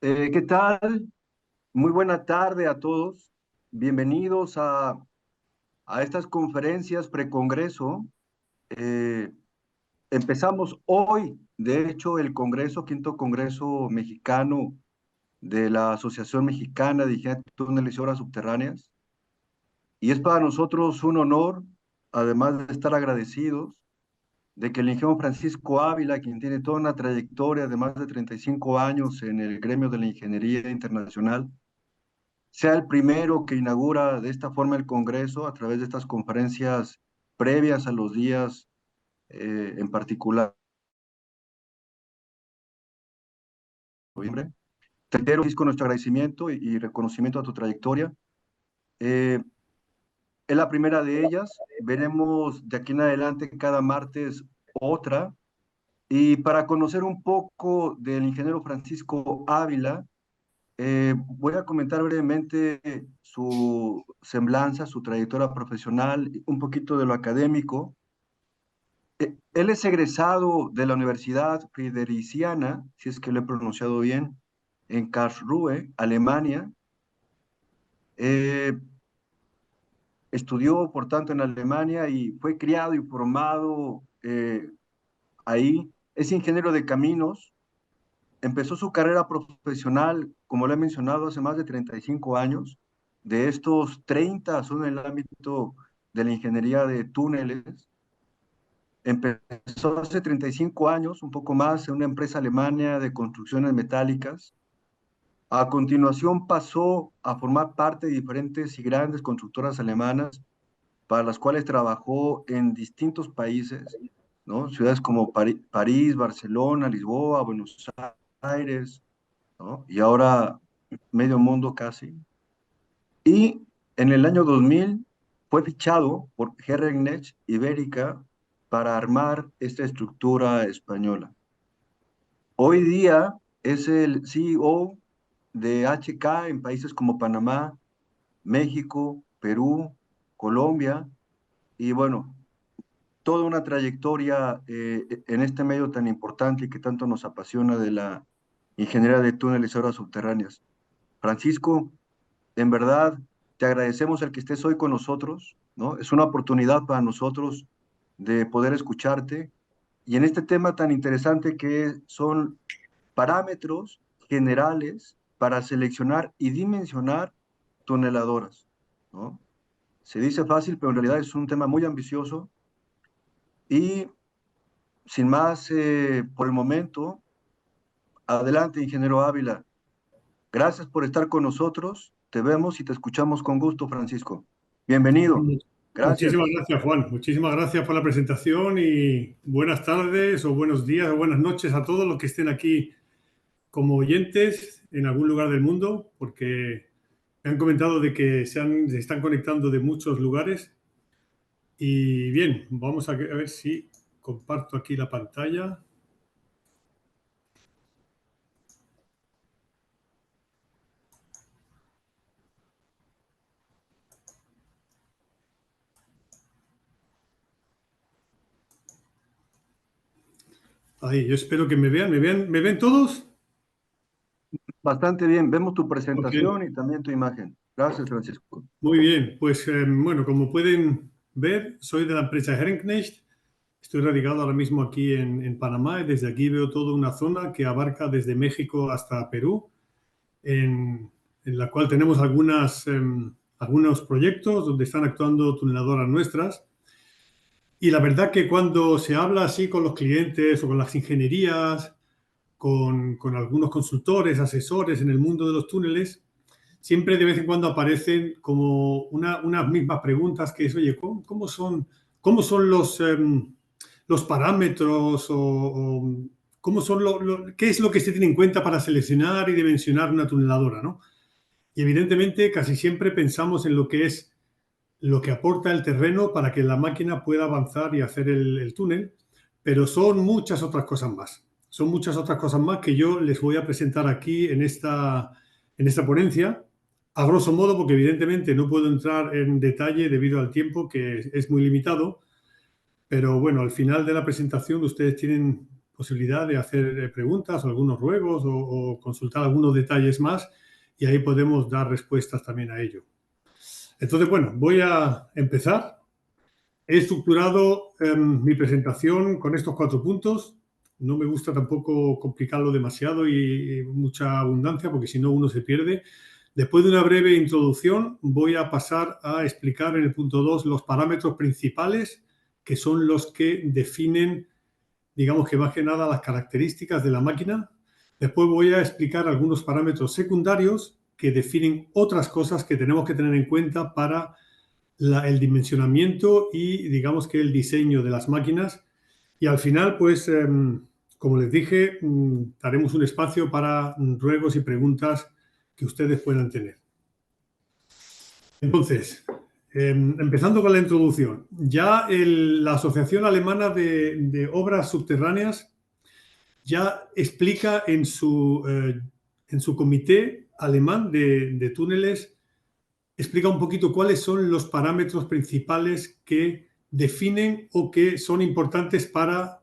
¿Qué tal? Muy buena tarde a todos. Bienvenidos a estas conferencias precongreso. Eh, Empezamos hoy, de hecho, el Congreso, quinto Congreso Mexicano de la Asociación Mexicana de Higiene de Túneles y Obras Subterráneas. Y es para nosotros un honor, además de estar agradecidos, de que el ingeniero Francisco Ávila, quien tiene toda una trayectoria de más de 35 años en el gremio de la ingeniería internacional, sea el primero que inaugura de esta forma el Congreso a través de estas conferencias previas a los días en particular. Noviembre. Reitero, Francisco, nuestro agradecimiento y reconocimiento a tu trayectoria. Eh, es la primera de ellas. Veremos de aquí en adelante cada martes otra. Y para conocer un poco del ingeniero Francisco Ávila, voy a comentar brevemente su semblanza, su trayectoria profesional, un poquito de lo académico. Él es egresado de la Universidad Fridericiana, si es que lo he pronunciado bien, en Karlsruhe, Alemania. Eh, Estudió, por tanto, en Alemania y fue criado y formado ahí. Es ingeniero de caminos. Empezó su carrera profesional, como lo he mencionado, hace más de 35 años. De estos, 30 son en el ámbito de la ingeniería de túneles. Empezó hace 35 años, un poco más, en una empresa alemana de construcciones metálicas. A continuación pasó a formar parte de diferentes y grandes constructoras alemanas para las cuales trabajó en distintos países, ¿no? Ciudades como París, Barcelona, Lisboa, Buenos Aires, ¿no? Y ahora medio mundo casi. Y en el año 2000 fue fichado por Herrenknecht Ibérica para armar esta estructura española. Hoy día es el CEO de HK en países como Panamá, México, Perú, Colombia, y bueno, toda una trayectoria en este medio tan importante y que tanto nos apasiona de la ingeniería de túneles y obras subterráneas. Francisco, en verdad, te agradecemos el que estés hoy con nosotros, ¿no? Es una oportunidad para nosotros de poder escucharte y en este tema tan interesante que son parámetros generales para seleccionar y dimensionar toneladoras, ¿no? Se dice fácil, pero en realidad es un tema muy ambicioso y sin más por el momento, adelante, ingeniero Ávila. Gracias por estar con nosotros. Te vemos y te escuchamos con gusto, Francisco. Bienvenido. Muchísimas Gracias. gracias, Juan. Muchísimas gracias por la presentación y buenas tardes o buenos días o buenas noches a todos los que estén aquí como oyentes en algún lugar del mundo, porque me han comentado de que se están conectando de muchos lugares. Y bien, vamos a ver si comparto aquí la pantalla. Ahí, yo espero que me vean. ¿Me ven todos? Bastante bien. Vemos tu Ok. presentación y también tu imagen. Gracias, Francisco. Muy bien, pues bueno, como pueden ver, soy de la empresa Herrenknecht. Estoy radicado ahora mismo aquí en Panamá y desde aquí veo toda una zona que abarca desde México hasta Perú, en la cual tenemos algunos proyectos donde están actuando tuneladoras nuestras. Y la verdad que cuando se habla así con los clientes o con las ingenierías, con algunos consultores, asesores en el mundo de los túneles, siempre de vez en cuando aparecen como unas mismas preguntas que es, oye, cómo son los parámetros o cómo son qué es lo que se tiene en cuenta para seleccionar y dimensionar una tuneladora, ¿no? Y evidentemente casi siempre pensamos en lo que es lo que aporta el terreno para que la máquina pueda avanzar y hacer el túnel, pero son muchas otras cosas más. Son muchas otras cosas más que yo les voy a presentar aquí en esta ponencia, a grosso modo, porque evidentemente no puedo entrar en detalle debido al tiempo que es muy limitado, pero bueno, al final de la presentación ustedes tienen posibilidad de hacer preguntas o algunos ruegos o consultar algunos detalles más y ahí podemos dar respuestas también a ello. Entonces, bueno, voy a empezar. He estructurado mi presentación con estos 4 puntos. No me gusta tampoco complicarlo demasiado y mucha abundancia porque si no uno se pierde. Después de una breve introducción voy a pasar a explicar en el punto 2 los parámetros principales que son los que definen, digamos que más que nada, las características de la máquina. Después voy a explicar algunos parámetros secundarios que definen otras cosas que tenemos que tener en cuenta para el dimensionamiento y, digamos que, el diseño de las máquinas. Y al final, pues, como les dije, daremos un espacio para ruegos y preguntas que ustedes puedan tener. Entonces, empezando con la introducción, ya la Asociación Alemana de Obras Subterráneas ya explica en su comité alemán de túneles, explica un poquito cuáles son los parámetros principales que definen o que son importantes para,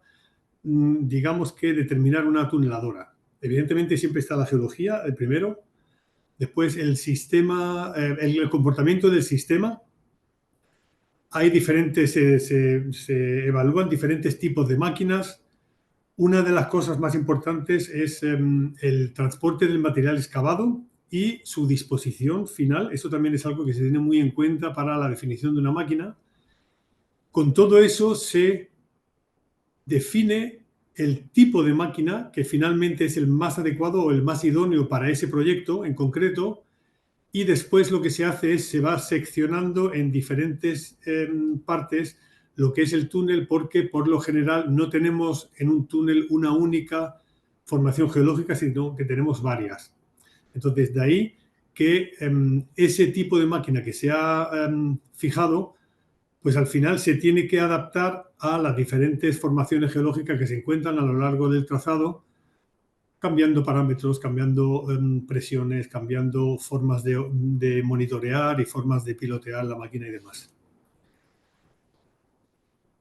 digamos que, determinar una tuneladora. Evidentemente siempre está la geología, el primero. Después el sistema, el comportamiento del sistema. Hay diferentes, se evalúan diferentes tipos de máquinas. Una de las cosas más importantes es el transporte del material excavado y su disposición final. Eso también es algo que se tiene muy en cuenta para la definición de una máquina. Con todo eso se define el tipo de máquina que finalmente es el más adecuado o el más idóneo para ese proyecto en concreto, y después lo que se hace es se va seccionando en diferentes partes lo que es el túnel, porque por lo general no tenemos en un túnel una única formación geológica, sino que tenemos varias. Entonces, de ahí que ese tipo de máquina que se ha fijado, pues al final se tiene que adaptar a las diferentes formaciones geológicas que se encuentran a lo largo del trazado, cambiando parámetros, cambiando presiones, cambiando formas de monitorear y formas de pilotear la máquina y demás.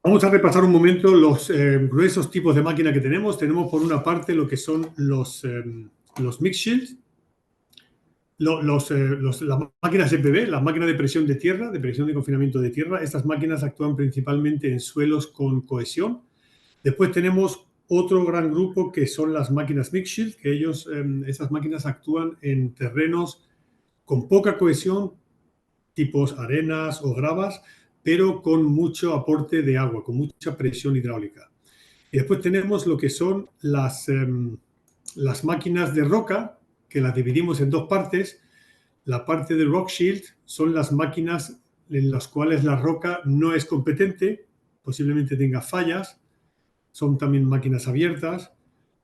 Vamos a repasar un momento los gruesos tipos de máquina que tenemos. Tenemos por una parte lo que son los mix shields, las máquinas EPB, las máquinas de presión de tierra, de presión de confinamiento de tierra. Estas máquinas actúan principalmente en suelos con cohesión. Después tenemos otro gran grupo que son las máquinas mix shield, que esas máquinas actúan en terrenos con poca cohesión, tipos arenas o gravas, pero con mucho aporte de agua, con mucha presión hidráulica. Y después tenemos lo que son las máquinas de roca, que las dividimos en 2 partes. La parte de rock shield son las máquinas en las cuales la roca no es competente, posiblemente tenga fallas. Son también máquinas abiertas,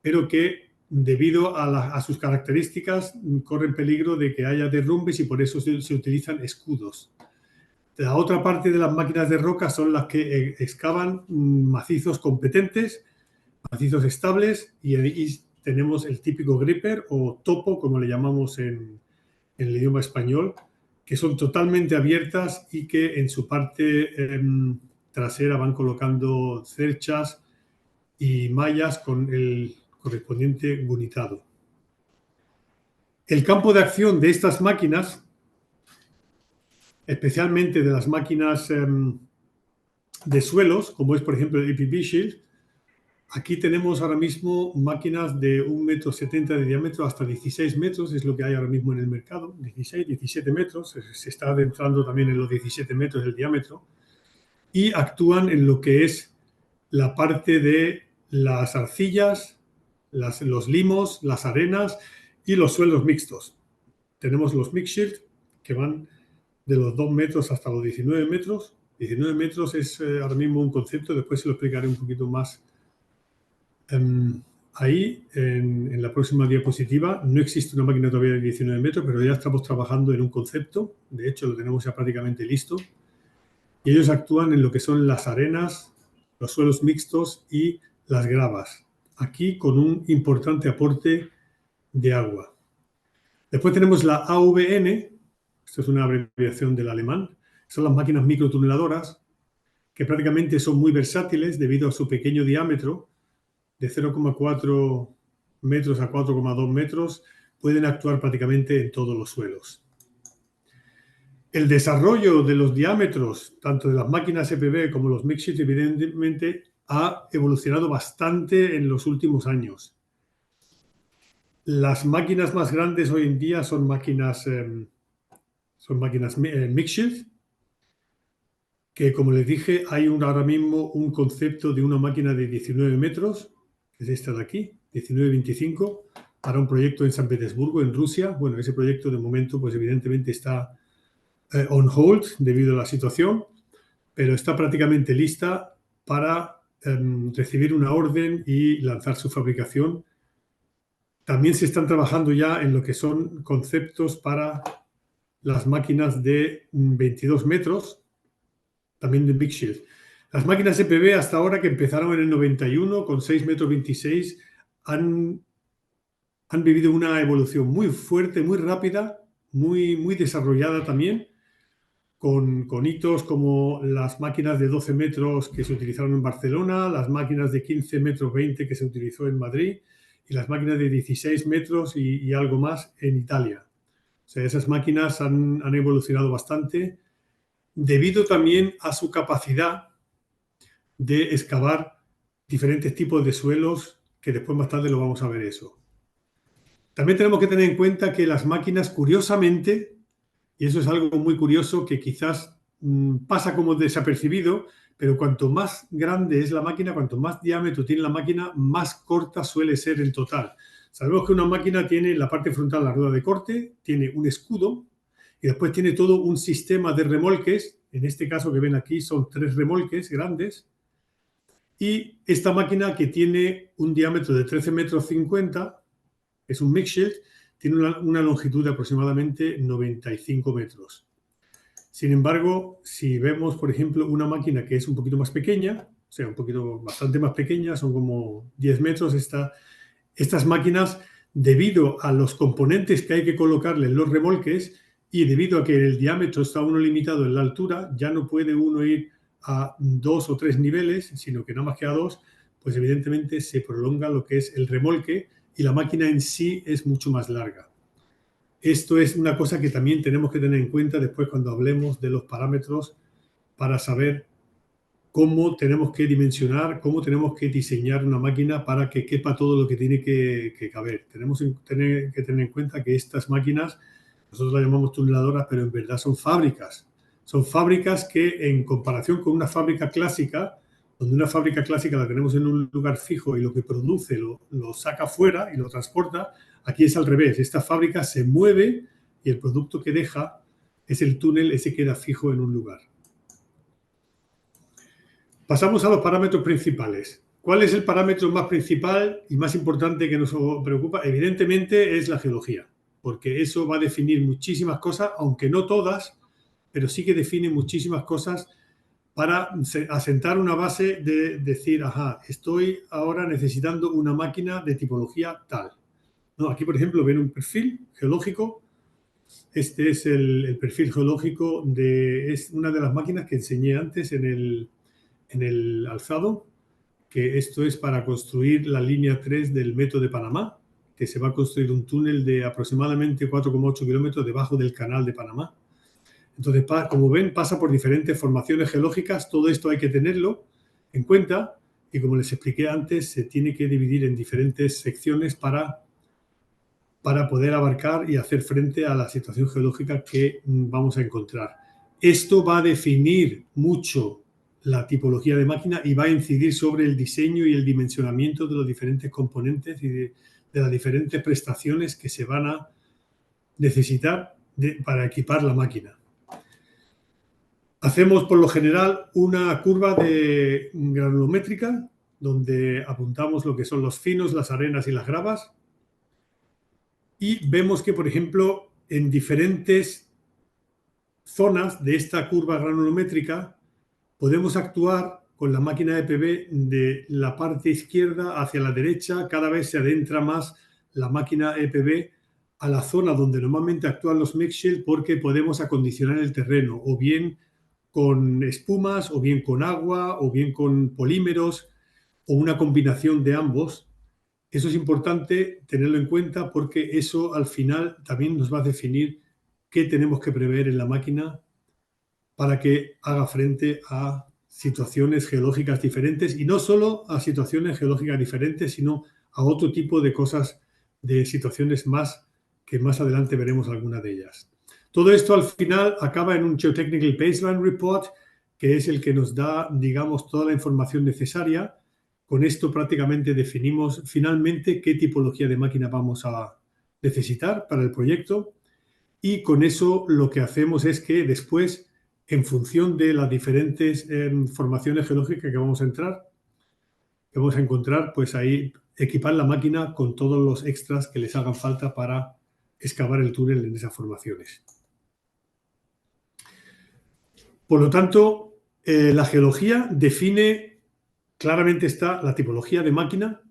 pero que debido a sus características corren peligro de que haya derrumbes y por eso se utilizan escudos. La otra parte de las máquinas de roca son las que excavan macizos competentes, macizos estables, y tenemos el típico gripper o topo, como le llamamos en el idioma español, que son totalmente abiertas y que en su parte trasera van colocando cerchas y mallas con el correspondiente gunitado. El campo de acción de estas máquinas, especialmente de las máquinas de suelos, como es por ejemplo el EPB Shield, aquí tenemos ahora mismo máquinas de 1,70 m de diámetro hasta 16 metros, es lo que hay ahora mismo en el mercado, 16, 17 metros, se está adentrando también en los 17 metros del diámetro, y actúan en lo que es la parte de las arcillas, los limos, las arenas y los suelos mixtos. Tenemos los mix shield que van de los 2 metros hasta los 19 metros. 19 metros es ahora mismo un concepto, después se lo explicaré un poquito más. Ahí, en la próxima diapositiva, no existe una máquina todavía de 19 metros, pero ya estamos trabajando en un concepto. De hecho, lo tenemos ya prácticamente listo. Y ellos actúan en lo que son las arenas, los suelos mixtos y las gravas. Aquí con un importante aporte de agua. Después tenemos la AVN, esto es una abreviación del alemán, son las máquinas microtuneladoras, que prácticamente son muy versátiles debido a su pequeño diámetro. de 0,4 metros a 4,2 metros pueden actuar prácticamente en todos los suelos. El desarrollo de los diámetros, tanto de las máquinas EPB como los Mixit, evidentemente ha evolucionado bastante en los últimos años. Las máquinas más grandes hoy en día son máquinas Mixit, que como les dije, hay ahora mismo un concepto de una máquina de 19 metros, que es esta de aquí, 19-25, para un proyecto en San Petersburgo, en Rusia. Bueno, ese proyecto de momento, pues evidentemente está on hold debido a la situación, pero está prácticamente lista para recibir una orden y lanzar su fabricación. También se están trabajando ya en lo que son conceptos para las máquinas de 22 metros, también de Big Shield. Las máquinas EPB hasta ahora, que empezaron en el 91 con 6,26 metros, han vivido una evolución muy fuerte, muy rápida, muy desarrollada también, con hitos como las máquinas de 12 metros que se utilizaron en Barcelona, las máquinas de 15 metros 20 que se utilizó en Madrid y las máquinas de 16 metros y algo más en Italia. O sea, esas máquinas han evolucionado bastante debido también a su capacidad de excavar diferentes tipos de suelos, que después más tarde lo vamos a ver eso. También tenemos que tener en cuenta que las máquinas, curiosamente, y eso es algo muy curioso que quizás pasa como desapercibido, pero cuanto más grande es la máquina, cuanto más diámetro tiene la máquina, más corta suele ser en total. Sabemos que una máquina tiene en la parte frontal la rueda de corte, tiene un escudo y después tiene todo un sistema de remolques. En este caso que ven aquí son 3 remolques grandes. Y esta máquina, que tiene un diámetro de 13,50 metros, es un Mixshield, tiene una longitud de aproximadamente 95 metros. Sin embargo, si vemos, por ejemplo, una máquina que es un poquito más pequeña, o sea, bastante más pequeña, son como 10 metros, estas máquinas, debido a los componentes que hay que colocarle en los remolques y debido a que el diámetro está uno limitado en la altura, ya no puede uno ir a 2 o 3 niveles, sino que nada más que a 2, pues evidentemente se prolonga lo que es el remolque y la máquina en sí es mucho más larga. Esto es una cosa que también tenemos que tener en cuenta después cuando hablemos de los parámetros para saber cómo tenemos que dimensionar, cómo tenemos que diseñar una máquina para que quepa todo lo que tiene que caber. Tenemos que tener en cuenta que estas máquinas, nosotros las llamamos tuneladoras, pero en verdad son fábricas. Son fábricas que, en comparación con una fábrica clásica, donde una fábrica clásica la tenemos en un lugar fijo y lo que produce lo saca fuera y lo transporta, aquí es al revés. Esta fábrica se mueve y el producto que deja es el túnel, ese queda fijo en un lugar. Pasamos a los parámetros principales. ¿Cuál es el parámetro más principal y más importante que nos preocupa? Evidentemente es la geología, porque eso va a definir muchísimas cosas, aunque no todas, pero sí que define muchísimas cosas para asentar una base de decir, ajá, estoy ahora necesitando una máquina de tipología tal. ¿No? Aquí, por ejemplo, ven un perfil geológico. Este es el perfil geológico es una de las máquinas que enseñé antes en el alzado, que esto es para construir la línea 3 del Metro de Panamá, que se va a construir un túnel de aproximadamente 4,8 kilómetros debajo del canal de Panamá. Entonces, como ven, pasa por diferentes formaciones geológicas. Todo esto hay que tenerlo en cuenta y, como les expliqué antes, se tiene que dividir en diferentes secciones para poder abarcar y hacer frente a la situación geológica que vamos a encontrar. Esto va a definir mucho la tipología de máquina y va a incidir sobre el diseño y el dimensionamiento de los diferentes componentes y de las diferentes prestaciones que se van a necesitar para equipar la máquina. Hacemos por lo general una curva de granulométrica donde apuntamos lo que son los finos, las arenas y las gravas y vemos que, por ejemplo, en diferentes zonas de esta curva granulométrica podemos actuar con la máquina EPB de la parte izquierda hacia la derecha. Cada vez se adentra más la máquina EPB a la zona donde normalmente actúan los Mixshield porque podemos acondicionar el terreno o bien con espumas, o bien con agua, o bien con polímeros. o una combinación de ambos. Eso es importante tenerlo en cuenta porque eso al final también nos va a definir qué tenemos que prever en la máquina para que haga frente a situaciones geológicas diferentes, y no solo a situaciones geológicas diferentes, sino a otro tipo de cosas, de situaciones más que más adelante veremos alguna de ellas. Todo esto al final acaba en un Geotechnical Baseline Report, que es el que nos da, digamos, toda la información necesaria. Con esto prácticamente definimos finalmente qué tipología de máquina vamos a necesitar para el proyecto, y con eso lo que hacemos es que después, en función de las diferentes formaciones geológicas que vamos a encontrar, pues ahí equipar la máquina con todos los extras que les hagan falta para excavar el túnel en esas formaciones. Por lo tanto, la geología define, claramente está la tipología de máquina.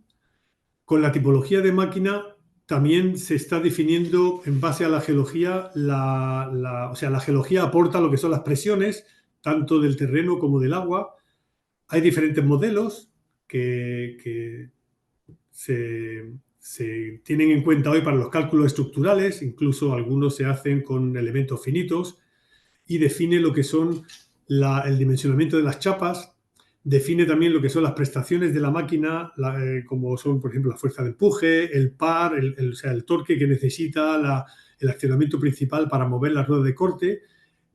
Con la tipología de máquina también se está definiendo en base a la geología, o sea, la geología aporta lo que son las presiones, tanto del terreno como del agua. Hay diferentes modelos que se tienen en cuenta hoy para los cálculos estructurales, incluso algunos se hacen con elementos finitos, y define lo que son el dimensionamiento de las chapas, define también lo que son las prestaciones de la máquina, como son, por ejemplo, la fuerza de empuje, el par, o sea, el torque que necesita el accionamiento principal para mover la rueda de corte,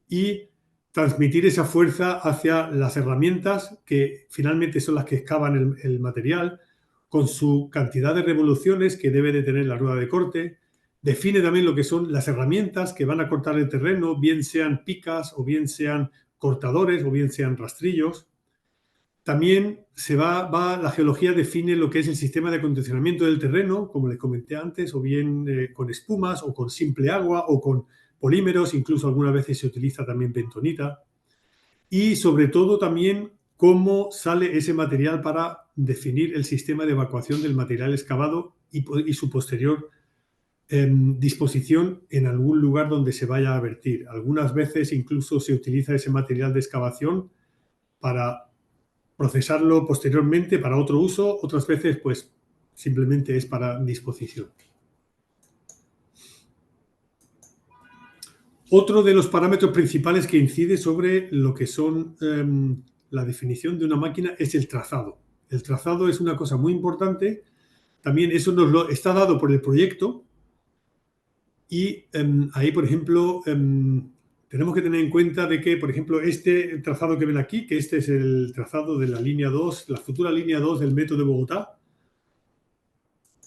y transmitir esa fuerza hacia las herramientas que finalmente son las que excavan el material, con su cantidad de revoluciones que debe de tener la rueda de corte. Define también lo que son las herramientas que van a cortar el terreno, bien sean picas o bien sean cortadores o bien sean rastrillos. También la geología define lo que es el sistema de acondicionamiento del terreno, como les comenté antes, o bien con espumas o con simple agua o con polímeros, incluso algunas veces se utiliza también bentonita. Y sobre todo también cómo sale ese material para definir el sistema de evacuación del material excavado y su posterior disposición en algún lugar donde se vaya a vertir. Algunas veces incluso se utiliza ese material de excavación para procesarlo posteriormente para otro uso, otras veces pues simplemente es para disposición. Otro de los parámetros principales que incide sobre lo que son la definición de una máquina es el trazado. El trazado es una cosa muy importante. También eso está dado por el proyecto, y ahí, por ejemplo, tenemos que tener en cuenta de que, por ejemplo, este trazado que ven aquí, que este es el trazado de la línea 2, la futura línea 2 del metro de Bogotá,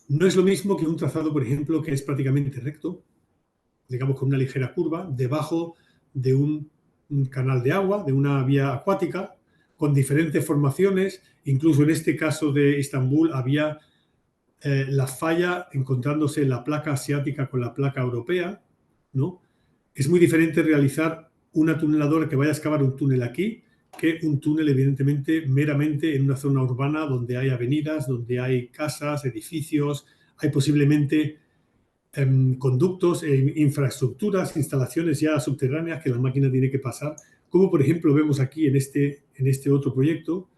no es lo mismo que un trazado, por ejemplo, que es prácticamente recto, digamos con una ligera curva, debajo de un canal de agua, de una vía acuática, con diferentes formaciones. Incluso en este caso de Estambul había la falla encontrándose la placa asiática con la placa europea, ¿no? Es muy diferente realizar una tuneladora que vaya a excavar un túnel aquí que un túnel, evidentemente, meramente en una zona urbana donde hay avenidas, donde hay casas, edificios, hay posiblemente conductos e infraestructuras, instalaciones ya subterráneas que la máquina tiene que pasar, como por ejemplo vemos aquí en este otro proyecto.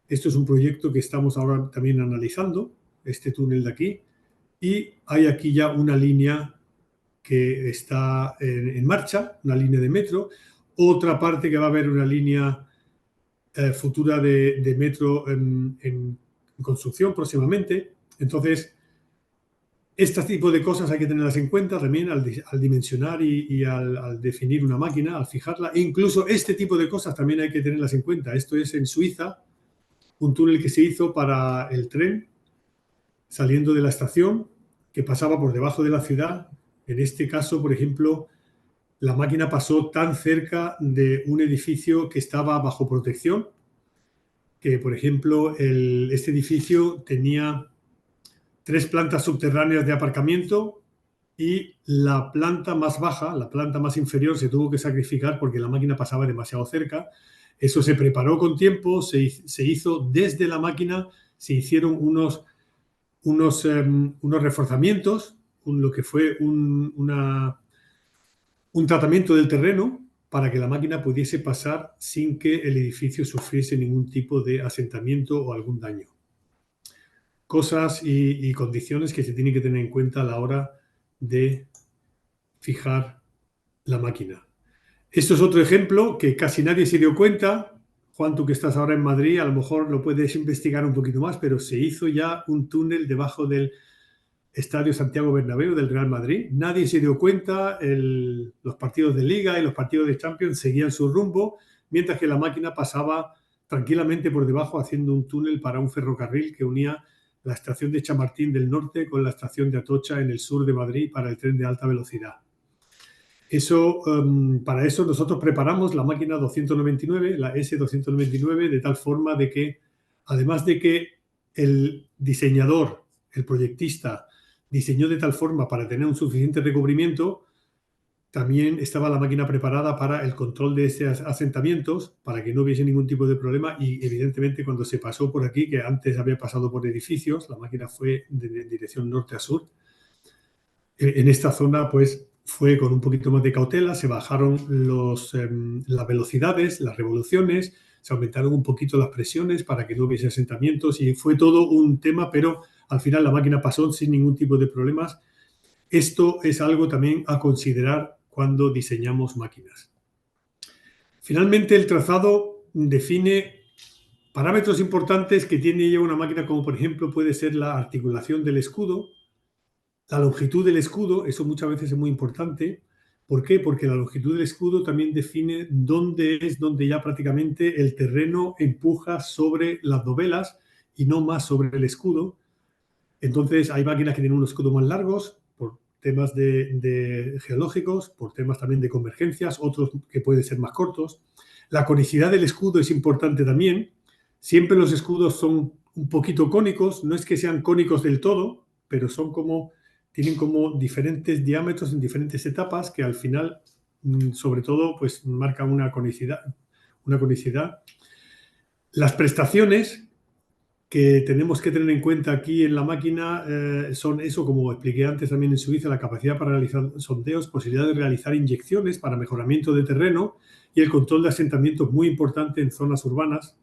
Esto es un proyecto que estamos ahora también analizando, este túnel de aquí, y hay aquí ya una línea que está en marcha, una línea de metro, otra parte que va a haber una línea futura de metro en construcción próximamente. Entonces, este tipo de cosas hay que tenerlas en cuenta también al dimensionar y al definir una máquina, al fijarla. E incluso este tipo de cosas también hay que tenerlas en cuenta. Esto es en Suiza, un túnel que se hizo para el tren saliendo de la estación, que pasaba por debajo de la ciudad. En este caso, por ejemplo, la máquina pasó tan cerca de un edificio que estaba bajo protección, que, por ejemplo, este edificio tenía 3 plantas subterráneas de aparcamiento, y la planta más baja, la planta más inferior, se tuvo que sacrificar porque la máquina pasaba demasiado cerca. Eso se preparó con tiempo, se hizo desde la máquina, se hicieron unos reforzamientos, lo que fue un tratamiento del terreno para que la máquina pudiese pasar sin que el edificio sufriese ningún tipo de asentamiento o algún daño. cosas y condiciones que se tienen que tener en cuenta a la hora de fijar la máquina. Esto es otro ejemplo que casi nadie se dio cuenta. Juan, tú que estás ahora en Madrid, a lo mejor lo puedes investigar un poquito más, pero se hizo ya un túnel debajo del Estadio Santiago Bernabéu del Real Madrid. Nadie se dio cuenta, los partidos de Liga y los partidos de Champions seguían su rumbo, mientras que la máquina pasaba tranquilamente por debajo haciendo un túnel para un ferrocarril que unía la estación de Chamartín del norte con la estación de Atocha en el sur de Madrid para el tren de alta velocidad. Para eso nosotros preparamos la máquina 299, la S299, de tal forma de que, además de que el diseñador, el proyectista, diseñó de tal forma para tener un suficiente recubrimiento, también estaba la máquina preparada para el control de esos asentamientos, para que no hubiese ningún tipo de problema y evidentemente cuando se pasó por aquí, que antes había pasado por edificios, la máquina fue de dirección norte a sur. En esta zona, pues, fue con un poquito más de cautela, se bajaron las velocidades, las revoluciones, se aumentaron un poquito las presiones para que no hubiese asentamientos y fue todo un tema, pero al final la máquina pasó sin ningún tipo de problemas. Esto es algo también a considerar cuando diseñamos máquinas. Finalmente, el trazado define parámetros importantes que tiene ya una máquina, como por ejemplo puede ser la articulación del escudo, la longitud del escudo. Eso muchas veces es muy importante. ¿Por qué? Porque la longitud del escudo también define dónde ya prácticamente el terreno empuja sobre las dovelas y no más sobre el escudo. Entonces hay máquinas que tienen unos escudos más largos por temas de geológicos, por temas también de convergencias, otros que pueden ser más cortos. La conicidad del escudo es importante también. Siempre los escudos son un poquito cónicos, no es que sean cónicos del todo, pero tienen como diferentes diámetros en diferentes etapas que al final, sobre todo, pues marcan una conicidad. Las prestaciones que tenemos que tener en cuenta aquí en la máquina son eso, como expliqué antes también en Suiza, la capacidad para realizar sondeos, posibilidad de realizar inyecciones para mejoramiento de terreno y el control de asentamientos muy importante en zonas urbanas.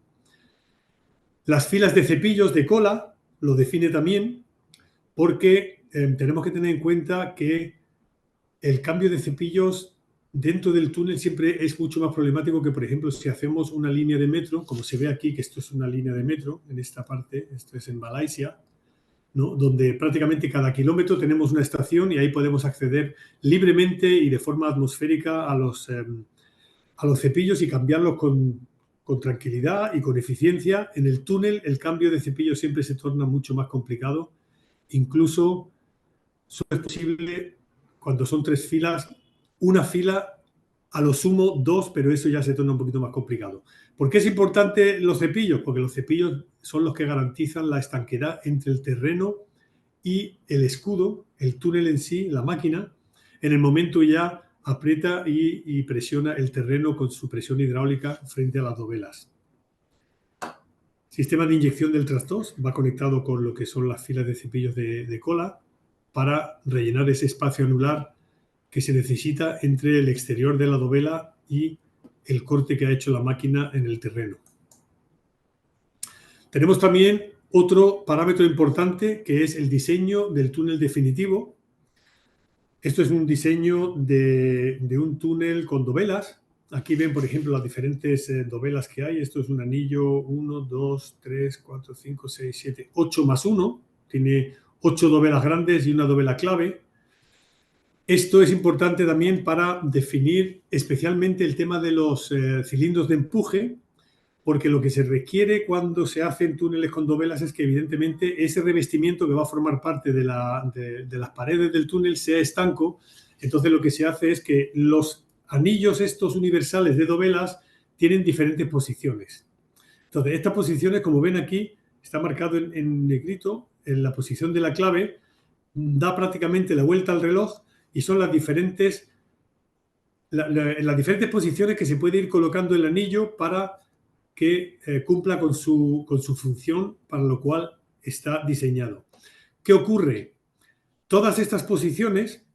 Las filas de cepillos de cola lo define también porque tenemos que tener en cuenta que el cambio de cepillos dentro del túnel siempre es mucho más problemático que, por ejemplo, si hacemos una línea de metro, como se ve aquí, que esto es una línea de metro, en esta parte, esto es en Malasia, ¿no? Donde prácticamente cada kilómetro tenemos una estación y ahí podemos acceder libremente y de forma atmosférica a los cepillos y cambiarlos con tranquilidad y con eficiencia. En el túnel el cambio de cepillo siempre se torna mucho más complicado. Incluso solo es posible cuando son 3 filas, una fila, a lo sumo 2, pero eso ya se torna un poquito más complicado. ¿Por qué es importante los cepillos? Porque los cepillos son los que garantizan la estanqueidad entre el terreno y el escudo, el túnel en sí, la máquina, en el momento ya aprieta y presiona el terreno con su presión hidráulica frente a las dovelas. Sistema de inyección del trastos va conectado con lo que son las filas de cepillos de cola para rellenar ese espacio anular que se necesita entre el exterior de la dovela y el corte que ha hecho la máquina en el terreno. Tenemos también otro parámetro importante que es el diseño del túnel definitivo. Esto es un diseño de un túnel con dovelas. Aquí ven, por ejemplo, las diferentes dovelas que hay. Esto es un anillo 1, 2, 3, 4, 5, 6, 7, 8 más 1. Tiene 8 dovelas grandes y una dovela clave. Esto es importante también para definir especialmente el tema de los cilindros de empuje, porque lo que se requiere cuando se hacen túneles con dovelas es que evidentemente ese revestimiento que va a formar parte de las paredes del túnel sea estanco. Entonces lo que se hace es que los anillos estos universales de dovelas tienen diferentes posiciones. Entonces estas posiciones, como ven aquí, está marcado en negrito, en la posición de la clave, da prácticamente la vuelta al reloj y son las diferentes posiciones que se puede ir colocando el anillo para que cumpla con su función para lo cual está diseñado. ¿Qué ocurre? Todas estas posiciones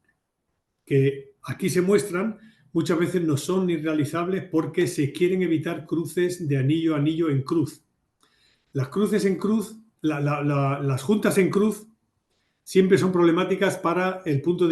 que aquí se muestran muchas veces no son irrealizables porque se quieren evitar cruces de anillo a anillo en cruz. Las cruces en cruz las juntas en cruz siempre son problemáticas desde el punto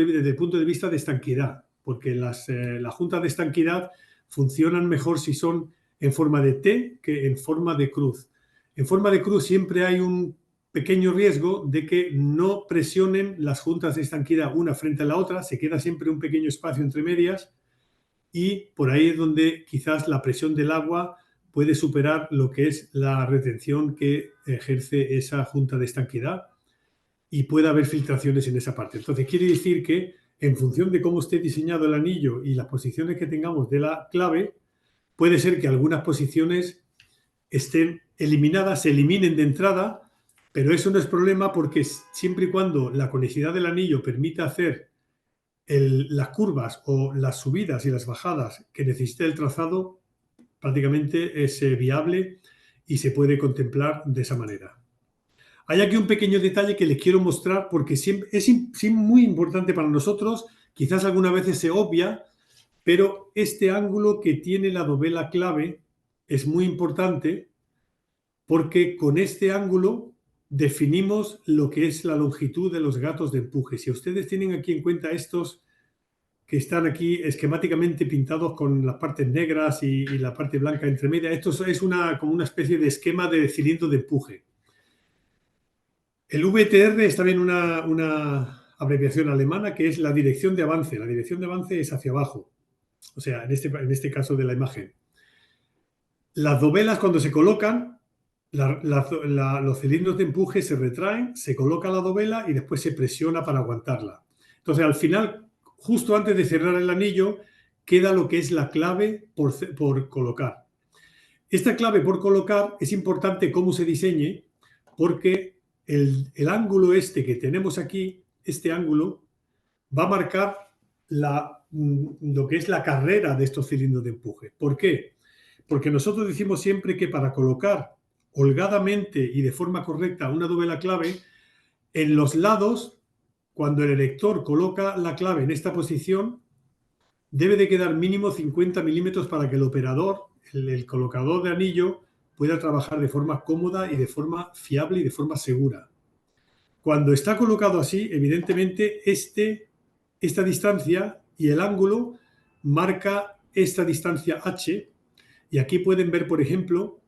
de vista de estanquidad, porque las juntas de estanquidad funcionan mejor si son en forma de T que en forma de cruz. En forma de cruz siempre hay un pequeño riesgo de que no presionen las juntas de estanquidad una frente a la otra, se queda siempre un pequeño espacio entre medias y por ahí es donde quizás la presión del agua puede superar lo que es la retención que ejerce esa junta de estanquidad y puede haber filtraciones en esa parte. Entonces, quiere decir que en función de cómo esté diseñado el anillo y las posiciones que tengamos de la clave, puede ser que algunas posiciones estén eliminadas, se eliminen de entrada, pero eso no es problema porque siempre y cuando la conexidad del anillo permita hacer las curvas o las subidas y las bajadas que necesita el trazado, prácticamente es viable y se puede contemplar de esa manera. Hay aquí un pequeño detalle que les quiero mostrar porque es muy importante para nosotros, quizás algunas veces se obvia, pero este ángulo que tiene la dovela clave es muy importante porque con este ángulo definimos lo que es la longitud de los gatos de empuje. Si ustedes tienen aquí en cuenta estos que están aquí esquemáticamente pintados con las partes negras y la parte blanca entre medias, esto es como una especie de esquema de cilindro de empuje. El VTR es también una abreviación alemana que es la dirección de avance. La dirección de avance es hacia abajo, o sea, en este caso de la imagen. Las dovelas cuando se colocan, los cilindros de empuje se retraen, se coloca la dovela y después se presiona para aguantarla. Entonces, al final, justo antes de cerrar el anillo, queda lo que es la clave por colocar. Esta clave por colocar es importante cómo se diseñe porque el ángulo este que tenemos aquí, este ángulo, va a marcar lo que es la carrera de estos cilindros de empuje. ¿Por qué? Porque nosotros decimos siempre que para colocar holgadamente y de forma correcta una dovela clave, en los lados, cuando el elector coloca la clave en esta posición, debe de quedar mínimo 50 milímetros para que el operador, el colocador de anillo, pueda trabajar de forma cómoda y de forma fiable y de forma segura. Cuando está colocado así, evidentemente esta distancia y el ángulo marca esta distancia H y aquí pueden ver, por ejemplo,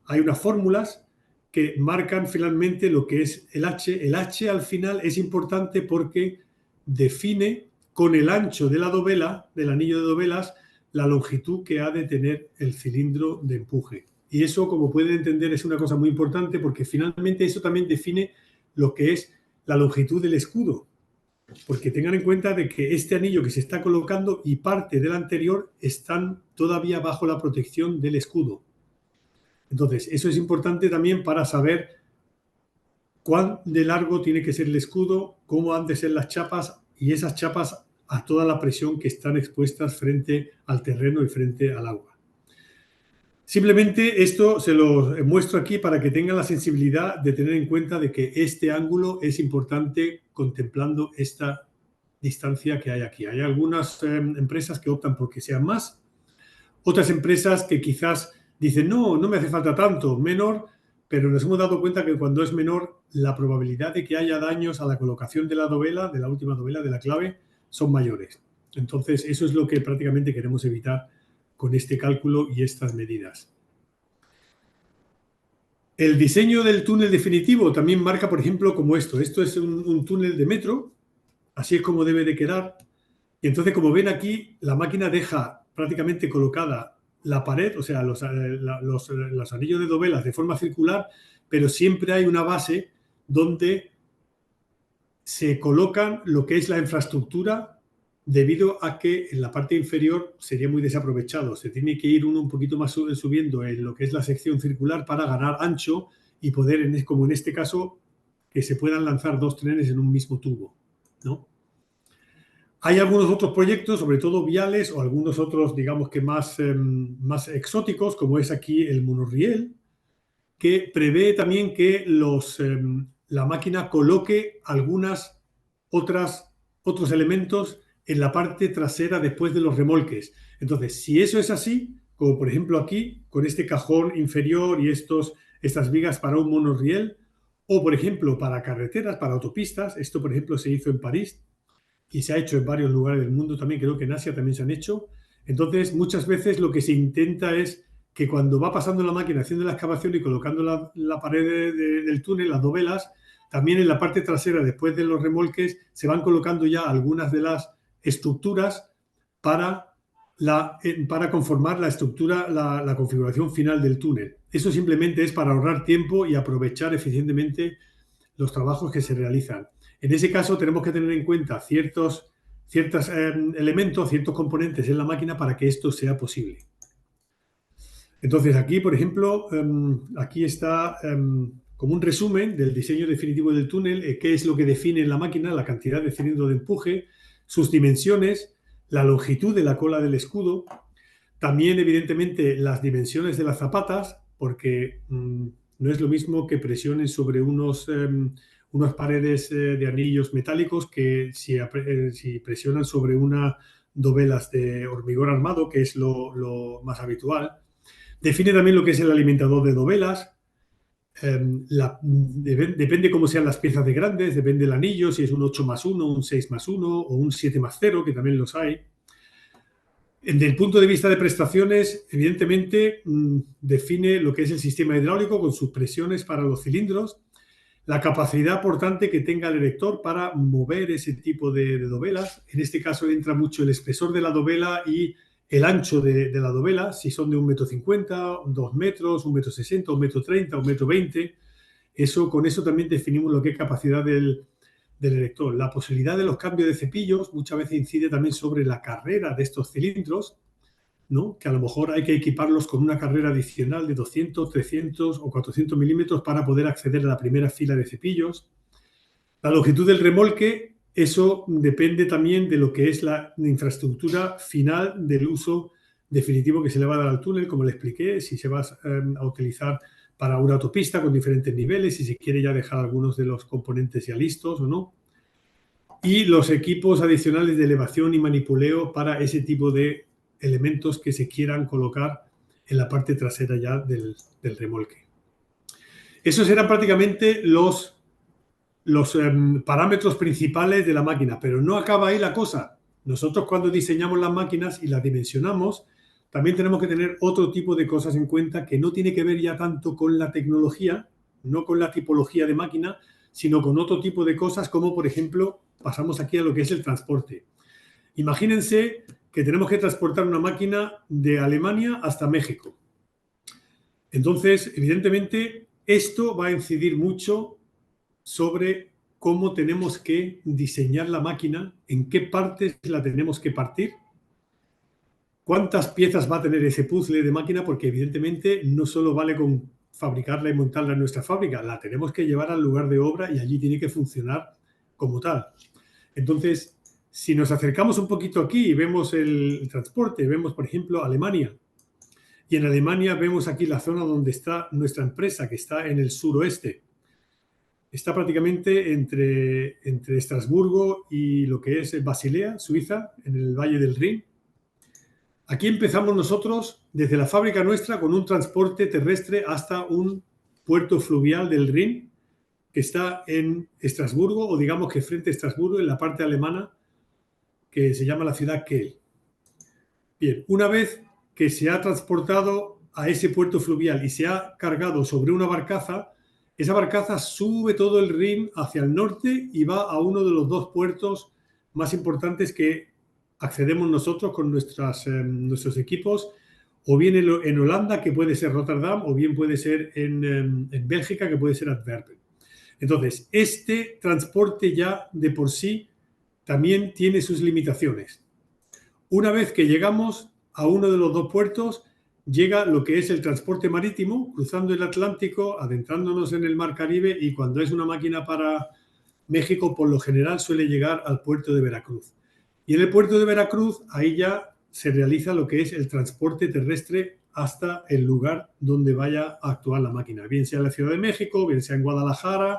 hay unas fórmulas que marcan finalmente lo que es el H. El H al final es importante porque define con el ancho de la dovela, del anillo de dovelas, la longitud que ha de tener el cilindro de empuje. Y eso, como pueden entender, es una cosa muy importante porque finalmente eso también define lo que es la longitud del escudo. Porque tengan en cuenta de que este anillo que se está colocando y parte del anterior están todavía bajo la protección del escudo. Entonces, eso es importante también para saber cuán de largo tiene que ser el escudo, cómo han de ser las chapas y esas chapas a toda la presión que están expuestas frente al terreno y frente al agua. Simplemente esto se lo muestro aquí para que tengan la sensibilidad de tener en cuenta de que este ángulo es importante contemplando esta distancia que hay aquí. Hay algunas empresas que optan por que sean más, otras empresas que quizás dicen no me hace falta tanto, menor, pero nos hemos dado cuenta que cuando es menor la probabilidad de que haya daños a la colocación de la dovela, de la última dovela, de la clave, son mayores. Entonces eso es lo que prácticamente queremos evitar con este cálculo y estas medidas. El diseño del túnel definitivo también marca, por ejemplo, como esto. Esto es un túnel de metro, así es como debe de quedar. Y entonces, como ven aquí, la máquina deja prácticamente colocada la pared, o sea, los anillos de dovelas de forma circular, pero siempre hay una base donde se colocan lo que es la infraestructura debido a que en la parte inferior sería muy desaprovechado. Se tiene que ir uno un poquito más subiendo en lo que es la sección circular para ganar ancho y poder, como en este caso, que se puedan lanzar dos trenes en un mismo tubo, ¿no? Hay algunos otros proyectos, sobre todo viales o algunos otros, digamos que más exóticos, como es aquí el monorriel, que prevé también que la máquina coloque otros elementos en la parte trasera después de los remolques. Entonces, si eso es así, como por ejemplo aquí, con este cajón inferior y estos estas vigas para un monorriel o, por ejemplo, para carreteras, para autopistas. Esto, por ejemplo, se hizo en París y se ha hecho en varios lugares del mundo también, creo que en Asia también se han hecho. Entonces, muchas veces lo que se intenta es que cuando va pasando la máquina haciendo la excavación y colocando la pared del túnel, las dovelas, también en la parte trasera, después de los remolques, se van colocando ya algunas de las estructuras para conformar la estructura, la configuración final del túnel. Eso simplemente es para ahorrar tiempo y aprovechar eficientemente los trabajos que se realizan. En ese caso tenemos que tener en cuenta ciertos elementos, ciertos componentes en la máquina para que esto sea posible. Entonces aquí, por ejemplo, aquí está como un resumen del diseño definitivo del túnel, qué es lo que define en la máquina, la cantidad de cilindros de empuje, sus dimensiones, la longitud de la cola del escudo, también evidentemente las dimensiones de las zapatas, porque no es lo mismo que presionen sobre unas paredes de anillos metálicos que si presionan sobre unas dovelas de hormigón armado, que es lo más habitual. Define también lo que es el alimentador de dovelas. Depende cómo sean las piezas de grandes, depende del anillo, si es un 8+1, un 6+1 o un 7+0, que también los hay. Desde el punto de vista de prestaciones, evidentemente define lo que es el sistema hidráulico con sus presiones para los cilindros, la capacidad portante que tenga el erector para mover ese tipo de dovelas. En este caso entra mucho el espesor de la dovela y el ancho de la dovela, si son de 1,50 m, 2 metros, 1,60 m, 1,30 m, 1,20 m. Con eso también definimos lo que es capacidad del erector. La posibilidad de los cambios de cepillos muchas veces incide también sobre la carrera de estos cilindros, ¿no? Que a lo mejor hay que equiparlos con una carrera adicional de 200, 300 o 400 milímetros para poder acceder a la primera fila de cepillos. La longitud del remolque, eso depende también de lo que es la infraestructura final del uso definitivo que se le va a dar al túnel, como le expliqué, si se va a utilizar para una autopista con diferentes niveles, si se quiere ya dejar algunos de los componentes ya listos o no. Y los equipos adicionales de elevación y manipuleo para ese tipo de elementos que se quieran colocar en la parte trasera ya del remolque. Esos eran prácticamente los parámetros principales de la máquina, pero no acaba ahí la cosa. Nosotros cuando diseñamos las máquinas y las dimensionamos, también tenemos que tener otro tipo de cosas en cuenta que no tiene que ver ya tanto con la tecnología, no con la tipología de máquina, sino con otro tipo de cosas como, por ejemplo, pasamos aquí a lo que es el transporte. Imagínense que tenemos que transportar una máquina de Alemania hasta México. Entonces, evidentemente, esto va a incidir mucho sobre cómo tenemos que diseñar la máquina, en qué partes la tenemos que partir, cuántas piezas va a tener ese puzzle de máquina, porque evidentemente no solo vale con fabricarla y montarla en nuestra fábrica, la tenemos que llevar al lugar de obra y allí tiene que funcionar como tal. Entonces, si nos acercamos un poquito aquí y vemos el transporte, vemos, por ejemplo, Alemania, y en Alemania vemos aquí la zona donde está nuestra empresa, que está en el suroeste. Está prácticamente entre Estrasburgo y lo que es Basilea, Suiza, en el Valle del Rin. Aquí empezamos nosotros desde la fábrica nuestra con un transporte terrestre hasta un puerto fluvial del Rin que está en Estrasburgo, o digamos que frente a Estrasburgo, en la parte alemana, que se llama la ciudad Kehl. Bien, una vez que se ha transportado a ese puerto fluvial y se ha cargado sobre una barcaza, esa barcaza sube todo el Rin hacia el norte y va a uno de los dos puertos más importantes que accedemos nosotros con nuestros equipos, o bien en Holanda, que puede ser Rotterdam, o bien puede ser en Bélgica, que puede ser Antwerpen. Entonces, este transporte ya de por sí también tiene sus limitaciones. Una vez que llegamos a uno de los dos puertos, llega lo que es el transporte marítimo, cruzando el Atlántico, adentrándonos en el Mar Caribe, y cuando es una máquina para México, por lo general suele llegar al puerto de Veracruz. Y en el puerto de Veracruz, ahí ya se realiza lo que es el transporte terrestre hasta el lugar donde vaya a actuar la máquina, bien sea en la Ciudad de México, bien sea en Guadalajara,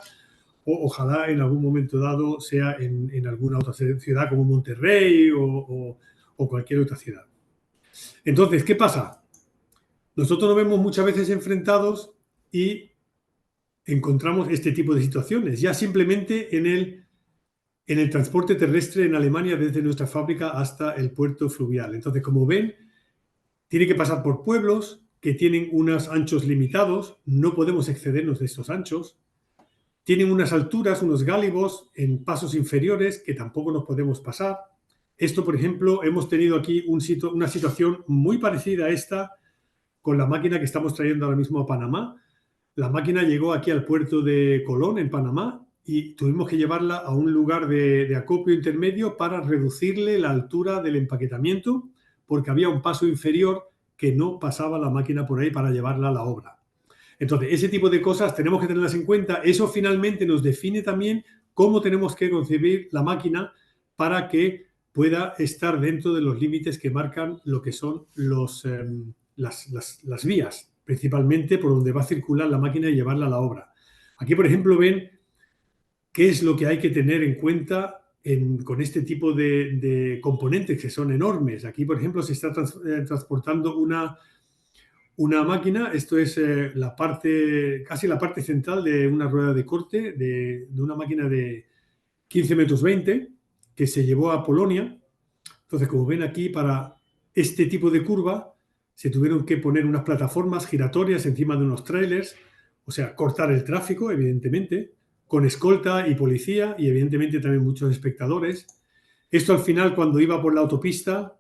o ojalá en algún momento dado sea en alguna otra ciudad como Monterrey o cualquier otra ciudad. Entonces, ¿qué pasa? Nosotros nos vemos muchas veces enfrentados y encontramos este tipo de situaciones. Ya simplemente en el transporte terrestre en Alemania desde nuestra fábrica hasta el puerto fluvial. Entonces, como ven, tiene que pasar por pueblos que tienen unos anchos limitados, no podemos excedernos de estos anchos. Tienen unas alturas, unos gálibos en pasos inferiores que tampoco nos podemos pasar. Esto, por ejemplo, hemos tenido aquí una situación muy parecida a esta con la máquina que estamos trayendo ahora mismo a Panamá. La máquina llegó aquí al puerto de Colón, en Panamá, y tuvimos que llevarla a un lugar de acopio intermedio para reducirle la altura del empaquetamiento, porque había un paso inferior que no pasaba la máquina por ahí para llevarla a la obra. Entonces, ese tipo de cosas tenemos que tenerlas en cuenta. Eso finalmente nos define también cómo tenemos que concebir la máquina para que pueda estar dentro de los límites que marcan lo que son las vías, principalmente por donde va a circular la máquina y llevarla a la obra. Aquí, por ejemplo, ven qué es lo que hay que tener en cuenta con este tipo de componentes que son enormes. Aquí, por ejemplo, se está transportando una máquina. Esto es casi la parte central de una rueda de corte de una máquina de 15 metros 20 que se llevó a Polonia. Entonces, como ven aquí, para este tipo de curva se tuvieron que poner unas plataformas giratorias encima de unos trailers, o sea, cortar el tráfico, evidentemente, con escolta y policía y evidentemente también muchos espectadores. Esto al final, cuando iba por la autopista,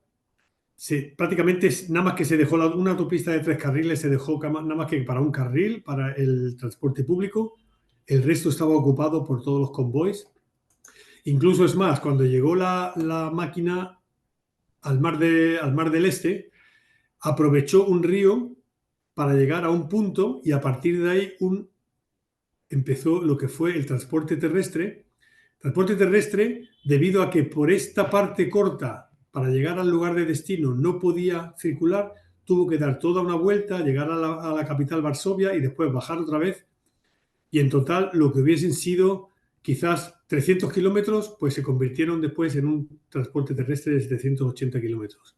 prácticamente nada más que se dejó una autopista de 3 carriles, se dejó nada más que para un carril, para el transporte público. El resto estaba ocupado por todos los convoys. Incluso es más, cuando llegó la máquina al mar del Este, aprovechó un río para llegar a un punto y a partir de ahí empezó lo que fue el transporte terrestre. Transporte terrestre, debido a que por esta parte corta, para llegar al lugar de destino, no podía circular, tuvo que dar toda una vuelta, llegar a la capital Varsovia y después bajar otra vez. Y en total, lo que hubiesen sido quizás 300 kilómetros, pues se convirtieron después en un transporte terrestre de 780 kilómetros.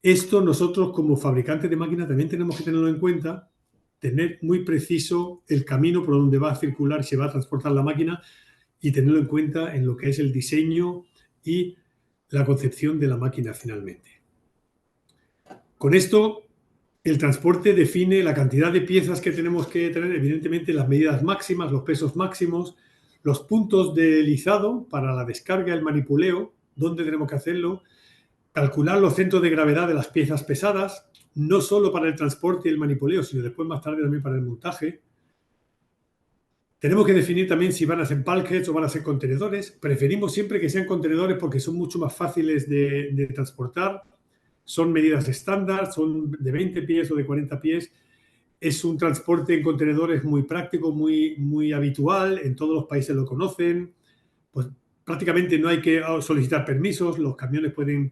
Esto nosotros como fabricantes de máquinas también tenemos que tenerlo en cuenta, tener muy preciso el camino por donde va a circular y se va a transportar la máquina y tenerlo en cuenta en lo que es el diseño y la concepción de la máquina finalmente. Con esto, el transporte define la cantidad de piezas que tenemos que tener, evidentemente las medidas máximas, los pesos máximos, los puntos de lisado para la descarga, el manipuleo, dónde tenemos que hacerlo, calcular los centros de gravedad de las piezas pesadas, no solo para el transporte y el manipuleo, sino después más tarde también para el montaje. Tenemos que definir también si van a ser bulkheads o van a ser contenedores. Preferimos siempre que sean contenedores porque son mucho más fáciles de transportar. Son medidas estándar, son de 20 pies o de 40 pies. Es un transporte en contenedores muy práctico, muy habitual. En todos los países lo conocen. Pues prácticamente no hay que solicitar permisos. Los camiones pueden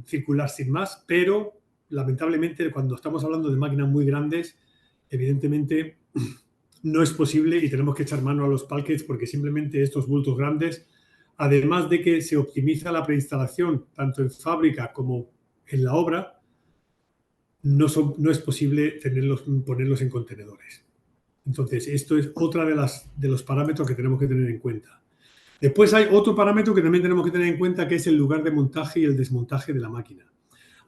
circular sin más, pero lamentablemente cuando estamos hablando de máquinas muy grandes, evidentemente no es posible y tenemos que echar mano a los bulkheads porque simplemente estos bultos grandes, además de que se optimiza la preinstalación tanto en fábrica como en la obra, no es posible ponerlos en contenedores. Entonces, esto es otra de los parámetros que tenemos que tener en cuenta. Después hay otro parámetro que también tenemos que tener en cuenta, que es el lugar de montaje y el desmontaje de la máquina.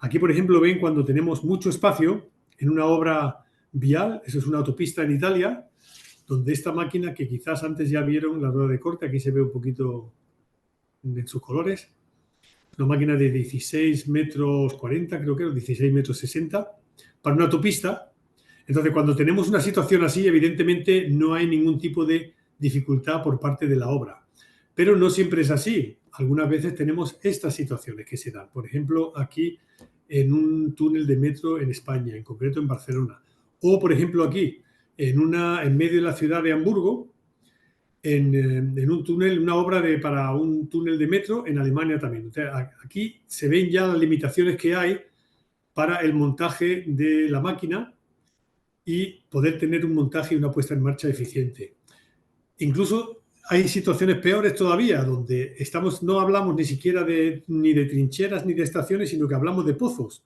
Aquí, por ejemplo, ven cuando tenemos mucho espacio en una obra vial, eso es una autopista en Italia, donde esta máquina, que quizás antes ya vieron la rueda de corte, aquí se ve un poquito en sus colores, una máquina de 16 metros 40, creo que era 16 metros 60, para una autopista. Entonces, cuando tenemos una situación así, evidentemente no hay ningún tipo de dificultad por parte de la obra. Pero no siempre es así. Algunas veces tenemos estas situaciones que se dan. Por ejemplo, aquí en un túnel de metro en España, en concreto en Barcelona. O, por ejemplo, aquí, en medio de la ciudad de Hamburgo, en un túnel, una obra para un túnel de metro en Alemania también. O sea, aquí se ven ya las limitaciones que hay para el montaje de la máquina y poder tener un montaje y una puesta en marcha eficiente. Incluso hay situaciones peores todavía, donde no hablamos ni siquiera ni de trincheras ni de estaciones, sino que hablamos de pozos.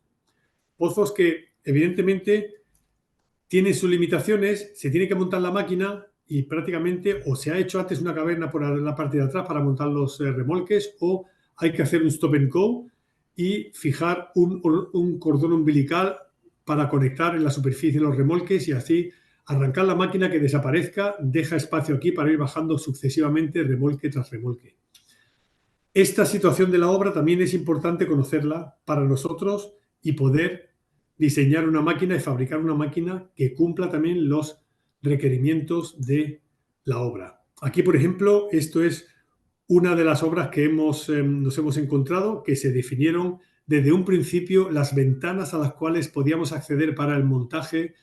Pozos que, evidentemente, tiene sus limitaciones, se tiene que montar la máquina y prácticamente o se ha hecho antes una caverna por la parte de atrás para montar los remolques, o hay que hacer un stop and go y fijar un cordón umbilical para conectar en la superficie de los remolques y así arrancar la máquina, que desaparezca, deja espacio aquí para ir bajando sucesivamente remolque tras remolque. Esta situación de la obra también es importante conocerla para nosotros y poder diseñar una máquina y fabricar una máquina que cumpla también los requerimientos de la obra. Aquí, por ejemplo, esto es una de las obras que nos hemos encontrado, que se definieron desde un principio las ventanas a las cuales podíamos acceder para el montaje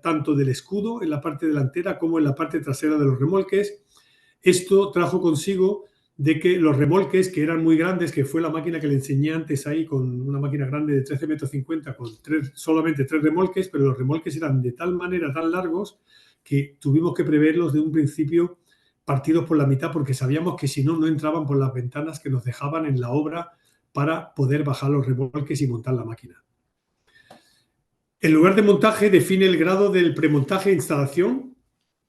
tanto del escudo en la parte delantera como en la parte trasera de los remolques. Esto trajo consigo de que los remolques, que eran muy grandes, que fue la máquina que le enseñé antes ahí, con una máquina grande de 13,50 m, con solamente 3 remolques, pero los remolques eran de tal manera, tan largos, que tuvimos que preverlos de un principio partidos por la mitad, porque sabíamos que si no, no entraban por las ventanas que nos dejaban en la obra para poder bajar los remolques y montar la máquina. El lugar de montaje define el grado del premontaje e instalación,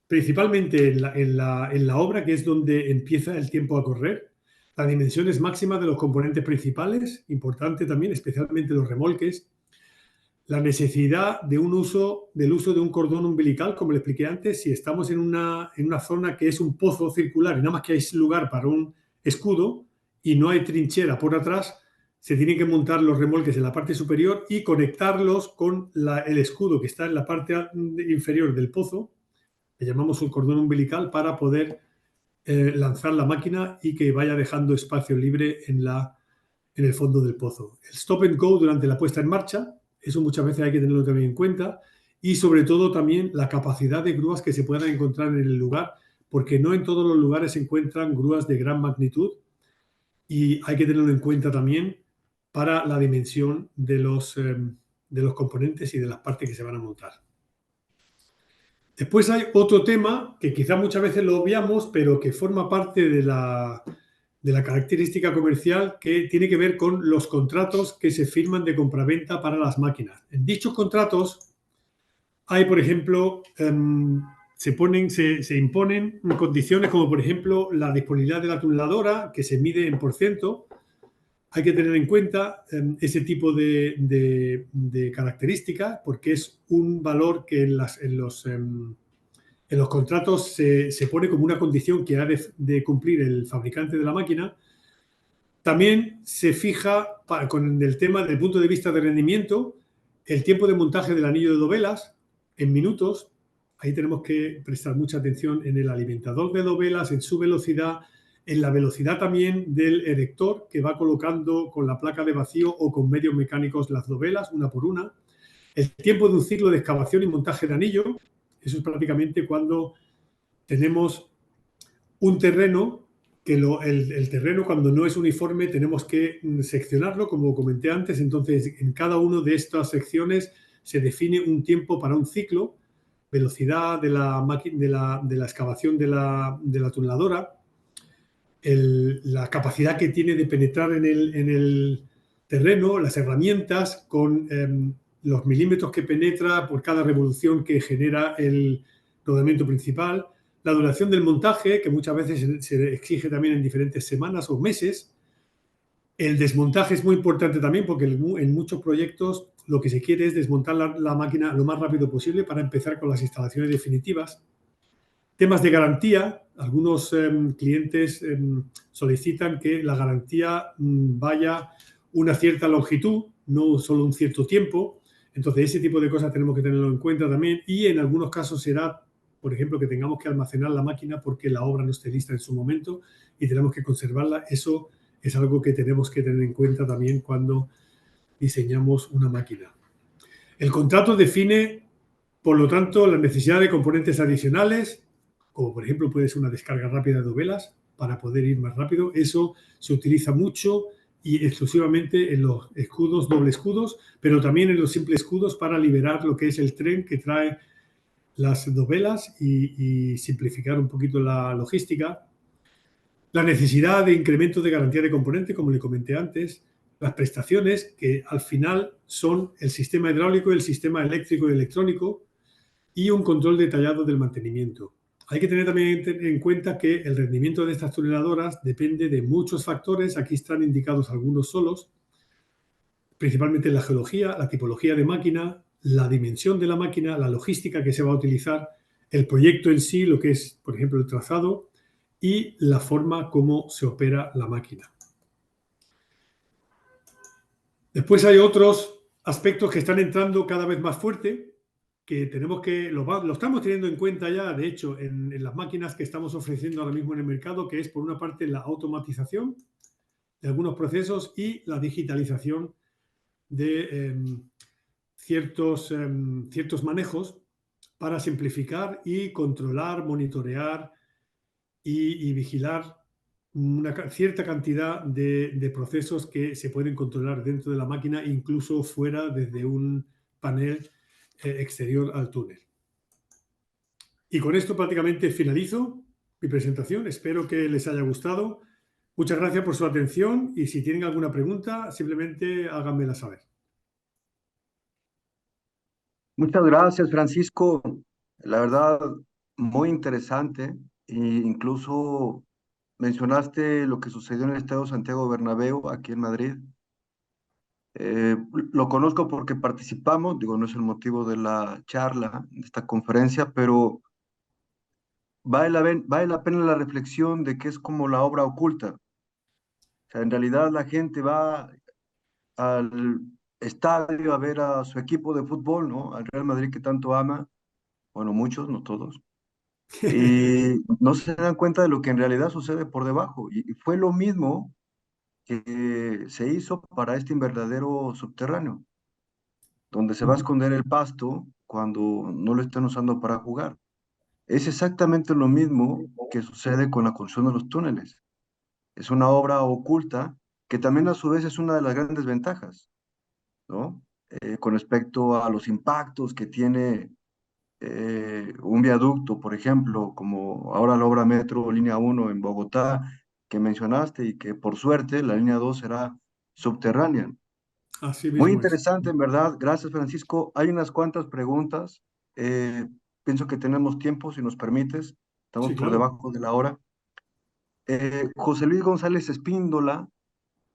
principalmente en la obra, que es donde empieza el tiempo a correr. Las dimensiones máximas de los componentes principales, importante también, especialmente los remolques. La necesidad del uso de un cordón umbilical, como le expliqué antes. Si estamos en una zona que es un pozo circular y nada más que hay lugar para un escudo y no hay trinchera por atrás, se tienen que montar los remolques en la parte superior y conectarlos con el escudo que está en la parte inferior del pozo. Le llamamos un cordón umbilical, para poder lanzar la máquina y que vaya dejando espacio libre en el fondo del pozo. El stop and go durante la puesta en marcha, eso muchas veces hay que tenerlo también en cuenta, y sobre todo también la capacidad de grúas que se puedan encontrar en el lugar, porque no en todos los lugares se encuentran grúas de gran magnitud y hay que tenerlo en cuenta también para la dimensión de los componentes y de las partes que se van a montar. Después hay otro tema que quizá muchas veces lo obviamos, pero que forma parte de la característica comercial, que tiene que ver con los contratos que se firman de compraventa para las máquinas. En dichos contratos hay, por ejemplo, se imponen condiciones como, por ejemplo, la disponibilidad de la tuneladora, que se mide en %. Hay que tener en cuenta ese tipo de características, porque es un valor que en los contratos se pone como una condición que ha de cumplir el fabricante de la máquina. También se fija, con el tema del punto de vista de rendimiento, el tiempo de montaje del anillo de dovelas en minutos. Ahí tenemos que prestar mucha atención en el alimentador de dovelas, en su velocidad, en la velocidad también del erector que va colocando con la placa de vacío o con medios mecánicos las dovelas, una por una. El tiempo de un ciclo de excavación y montaje de anillo. Eso es prácticamente cuando tenemos un terreno, que el terreno, cuando no es uniforme, tenemos que seccionarlo, como comenté antes. Entonces, en cada una de estas secciones se define un tiempo para un ciclo, velocidad de la excavación de la tuneladora, la capacidad que tiene de penetrar en el terreno, las herramientas con los milímetros que penetra por cada revolución que genera el rodamiento principal, la duración del montaje, que muchas veces se exige también en diferentes semanas o meses. El desmontaje es muy importante también, porque en muchos proyectos lo que se quiere es desmontar la máquina lo más rápido posible para empezar con las instalaciones definitivas. Temas de garantía. Algunos clientes solicitan que la garantía vaya una cierta longitud, no solo un cierto tiempo. Entonces, ese tipo de cosas tenemos que tenerlo en cuenta también. Y en algunos casos será, por ejemplo, que tengamos que almacenar la máquina porque la obra no esté lista en su momento y tenemos que conservarla. Eso es algo que tenemos que tener en cuenta también cuando diseñamos una máquina. El contrato define, por lo tanto, la necesidad de componentes adicionales, como por ejemplo puede ser una descarga rápida de dovelas para poder ir más rápido. Eso se utiliza mucho y exclusivamente en los escudos, doble escudos, pero también en los simples escudos para liberar lo que es el tren que trae las dovelas y simplificar un poquito la logística. La necesidad de incremento de garantía de componente, como le comenté antes. Las prestaciones, que al final son el sistema hidráulico, el sistema eléctrico y electrónico. y un control detallado del mantenimiento. Hay que tener también en cuenta que el rendimiento de estas tuneladoras depende de muchos factores. Aquí están indicados algunos solos, principalmente la geología, la tipología de máquina, la dimensión de la máquina, la logística que se va a utilizar, el proyecto en sí, lo que es, por ejemplo, el trazado y la forma como se opera la máquina. Después hay otros aspectos que están entrando cada vez más fuerte, que tenemos que, lo estamos teniendo en cuenta ya, de hecho, en las máquinas que estamos ofreciendo ahora mismo en el mercado, que es, por una parte, la automatización de algunos procesos y la digitalización de ciertos manejos para simplificar y controlar, monitorear y vigilar una cierta cantidad de procesos que se pueden controlar dentro de la máquina, incluso fuera desde un panel exterior al túnel. Y con esto prácticamente finalizo mi presentación. Espero que les haya gustado. Muchas gracias por su atención y si tienen alguna pregunta, simplemente háganmela saber. Muchas gracias, Francisco. La verdad, muy interesante. E incluso mencionaste lo que sucedió en el Estadio Santiago Bernabéu, aquí en Madrid. Lo conozco porque participamos, digo, no es el motivo de la charla, de esta conferencia, pero vale la pena la reflexión de que es como la obra oculta. O sea, en realidad la gente va al estadio a ver a su equipo de fútbol, ¿no? Al Real Madrid que tanto ama, bueno, muchos, no todos, y no se dan cuenta de lo que en realidad sucede por debajo. Y fue lo mismo que se hizo para este invernadero subterráneo, donde se va a esconder el pasto cuando no lo estén usando para jugar. Es exactamente lo mismo que sucede con la construcción de los túneles. Es una obra oculta que también a su vez es una de las grandes ventajas, ¿no? Con respecto a los impactos que tiene un viaducto, por ejemplo, como ahora la obra Metro Línea 1 en Bogotá, que mencionaste, y que por suerte la línea 2 será subterránea. Así Muy mismo es. interesante, en verdad. Gracias, Francisco. Hay unas cuantas preguntas. Pienso que tenemos tiempo, si nos permites. Estamos Sí, por claro. debajo de la hora. José Luis González Espíndola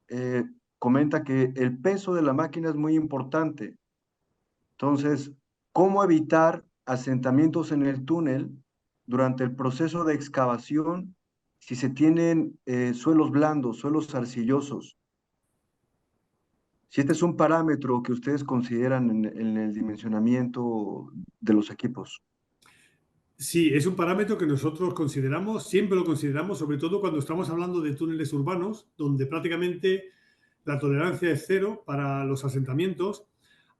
eh, comenta que el peso de la máquina es muy importante. Entonces, ¿cómo evitar asentamientos en el túnel durante el proceso de excavación si se tienen suelos blandos, suelos arcillosos? Si este es un parámetro que ustedes consideran en el dimensionamiento de los equipos. Sí, es un parámetro que nosotros consideramos, siempre lo consideramos, sobre todo cuando estamos hablando de túneles urbanos, donde prácticamente la tolerancia es cero para los asentamientos.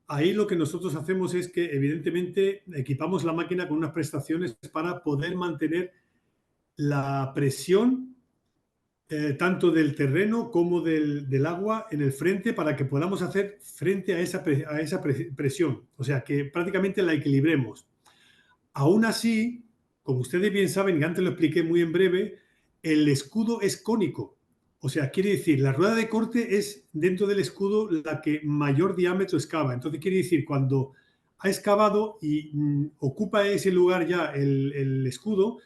Ahí lo que nosotros hacemos es que, evidentemente, equipamos la máquina con unas prestaciones para poder mantener la presión tanto del terreno como del agua en el frente para que podamos hacer frente a esa presión. O sea, que prácticamente la equilibremos. Aún así, como ustedes bien saben, y antes lo expliqué muy en breve, el escudo es cónico. O sea, quiere decir, la rueda de corte es dentro del escudo la que mayor diámetro excava. Entonces, quiere decir, cuando ha excavado y ocupa ese lugar ya el escudo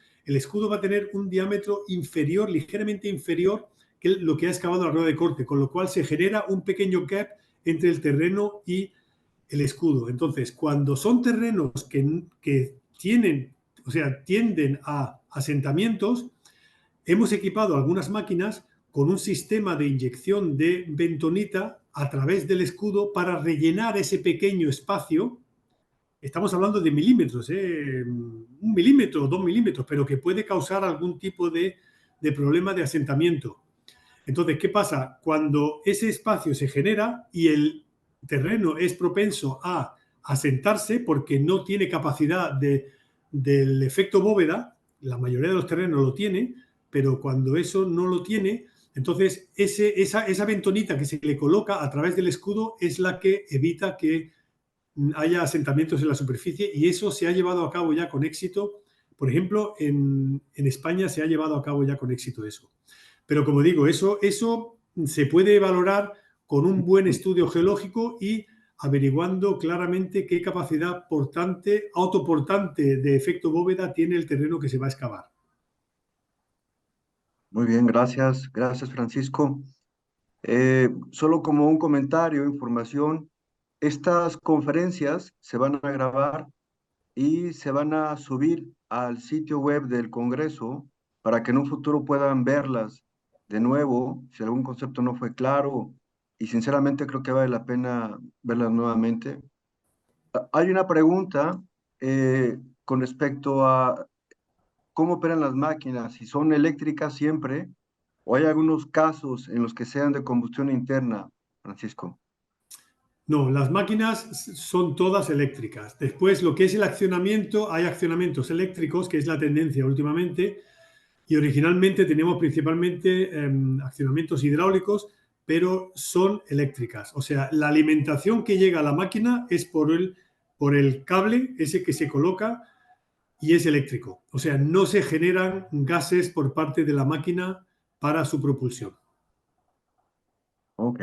va a tener un diámetro inferior, ligeramente inferior que lo que ha excavado la rueda de corte, con lo cual se genera un pequeño gap entre el terreno y el escudo. Entonces, cuando son terrenos que tienen, o sea, tienden a asentamientos, hemos equipado algunas máquinas con un sistema de inyección de bentonita a través del escudo para rellenar ese pequeño espacio. Estamos hablando de milímetros, 1 milímetro o 2 milímetros, pero que puede causar algún tipo de problema de asentamiento. Entonces, ¿qué pasa? Cuando ese espacio se genera y el terreno es propenso a asentarse porque no tiene capacidad del efecto bóveda, la mayoría de los terrenos lo tiene, pero cuando eso no lo tiene, entonces esa ventonita que se le coloca a través del escudo es la que evita que haya asentamientos en la superficie y eso se ha llevado a cabo ya con éxito. Por ejemplo, en España se ha llevado a cabo ya con éxito eso. Pero como digo, eso se puede valorar con un buen estudio geológico y averiguando claramente qué capacidad autoportante de efecto bóveda tiene el terreno que se va a excavar. Muy bien, gracias, gracias Francisco. Solo como un comentario, información, estas conferencias se van a grabar y se van a subir al sitio web del Congreso para que en un futuro puedan verlas de nuevo, si algún concepto no fue claro, y sinceramente creo que vale la pena verlas nuevamente. Hay una pregunta con respecto a cómo operan las máquinas, si son eléctricas siempre, o hay algunos casos en los que sean de combustión interna, Francisco. No, las máquinas son todas eléctricas. Después, lo que es el accionamiento, hay accionamientos eléctricos, que es la tendencia últimamente, y originalmente teníamos principalmente accionamientos hidráulicos, pero son eléctricas. O sea, la alimentación que llega a la máquina es por el cable ese que se coloca y es eléctrico. O sea, no se generan gases por parte de la máquina para su propulsión. Ok.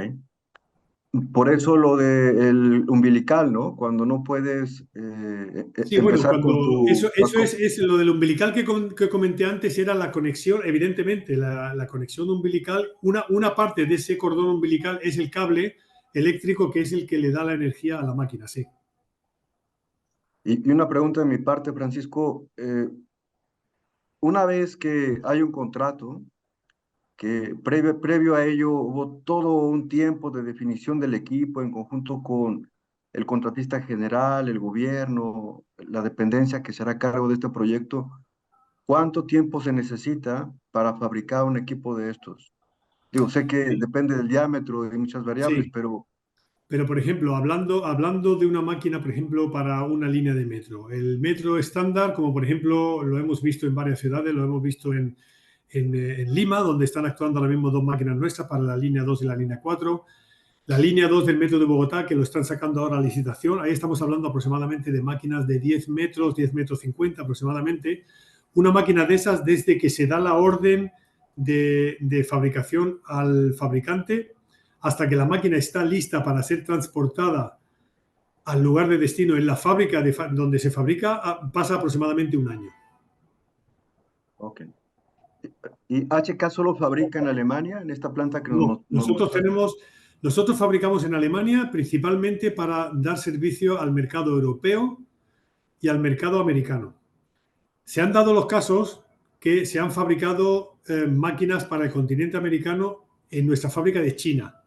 Por eso lo del umbilical, ¿no? Cuando no puedes Sí, bueno, empezar con cuando tu... eso es lo del umbilical que comenté antes, era la conexión, evidentemente, la conexión umbilical, una parte de ese cordón umbilical es el cable eléctrico que es el que le da la energía a la máquina, sí. Y una pregunta de mi parte, Francisco. Una vez que hay un contrato, que previo a ello hubo todo un tiempo de definición del equipo en conjunto con el contratista general, el gobierno, la dependencia que se hará cargo de este proyecto, ¿cuánto tiempo se necesita para fabricar un equipo de estos? Digo, sé que depende del diámetro y de muchas variables, Sí, pero pero por ejemplo, hablando de una máquina, por ejemplo, para una línea de metro, el metro estándar, como por ejemplo lo hemos visto en varias ciudades, lo hemos visto en Lima, donde están actuando ahora mismo dos máquinas nuestras para la línea 2 y la línea 4. La línea 2 del metro de Bogotá, que lo están sacando ahora a licitación, ahí estamos hablando aproximadamente de máquinas de 10 metros, 10 metros 50 aproximadamente. Una máquina de esas, desde que se da la orden de fabricación al fabricante, hasta que la máquina está lista para ser transportada al lugar de destino en la fábrica donde se fabrica, pasa aproximadamente un año. ok. ¿Y HK solo fabrica en Alemania, en esta planta que No, nos mostraste? nosotros fabricamos en Alemania principalmente para dar servicio al mercado europeo y al mercado americano. Se han dado los casos que se han fabricado máquinas para el continente americano en nuestra fábrica de China,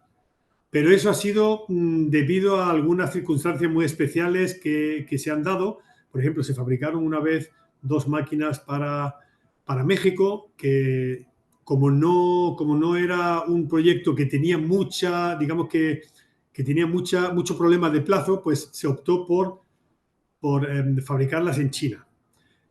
pero eso ha sido debido a algunas circunstancias muy especiales que se han dado. Por ejemplo, se fabricaron una vez dos máquinas para México que como no era un proyecto que tenía digamos que tenía muchos problemas de plazo, pues se optó por fabricarlas en China.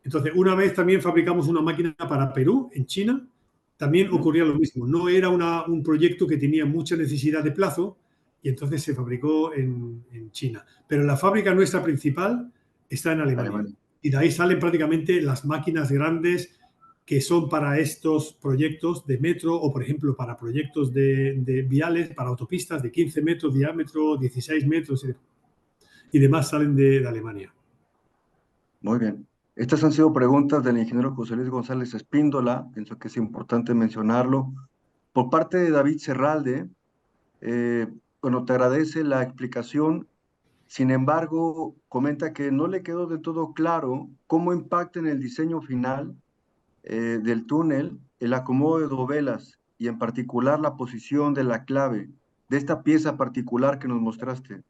Entonces, una vez también fabricamos una máquina para Perú, en China, también Ujú. ocurría lo mismo. No era un proyecto que tenía mucha necesidad de plazo y entonces se fabricó en China. Pero la fábrica nuestra principal está en Alemania. Alemania. Y de ahí salen prácticamente las máquinas grandes que son para estos proyectos de metro o, por ejemplo, para proyectos de viales, para autopistas de 15 metros de diámetro, 16 metros y demás salen de Alemania. Muy bien. Estas han sido preguntas del ingeniero José Luis González Espíndola, pienso que es importante mencionarlo. Por parte de David Serralde, eh, bueno, te agradece la explicación, sin embargo, comenta que no le quedó de todo claro cómo impacta en el diseño final del túnel el acomodo de dovelas y en particular la posición de la clave de esta pieza particular que nos mostraste.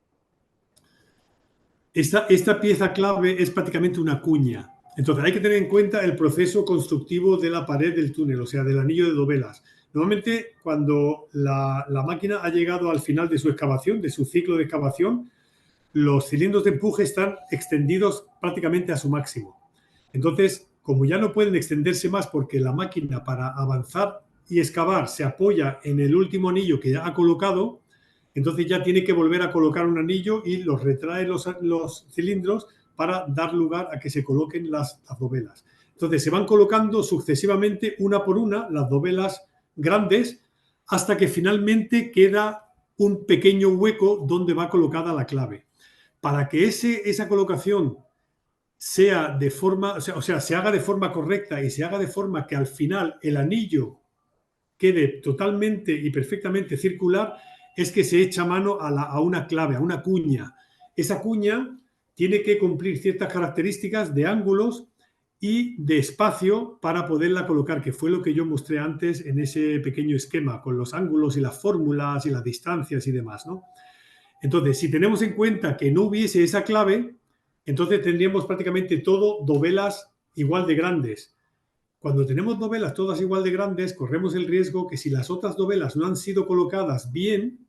Esta pieza clave es prácticamente una cuña. Entonces hay que tener en cuenta el proceso constructivo de la pared del túnel, o sea, del anillo de dovelas. Normalmente cuando la máquina ha llegado al final de su excavación, de su ciclo de excavación, los cilindros de empuje están extendidos prácticamente a su máximo. Entonces, como ya no pueden extenderse más porque la máquina para avanzar y excavar se apoya en el último anillo que ya ha colocado, entonces ya tiene que volver a colocar un anillo y los retrae los cilindros para dar lugar a que se coloquen las dovelas. Entonces se van colocando sucesivamente una por una las dovelas grandes hasta que finalmente queda un pequeño hueco donde va colocada la clave. Para que esa colocación sea de forma, o sea, se haga de forma correcta y se haga de forma que al final el anillo quede totalmente y perfectamente circular, es que se echa mano a una clave, a una cuña. Esa cuña tiene que cumplir ciertas características de ángulos y de espacio para poderla colocar, que fue lo que yo mostré antes en ese pequeño esquema, con los ángulos y las fórmulas y las distancias y demás, ¿no? Entonces, si tenemos en cuenta que no hubiese esa clave, entonces tendríamos prácticamente todo dovelas igual de grandes. Cuando tenemos dovelas todas igual de grandes, corremos el riesgo que si las otras dovelas no han sido colocadas bien,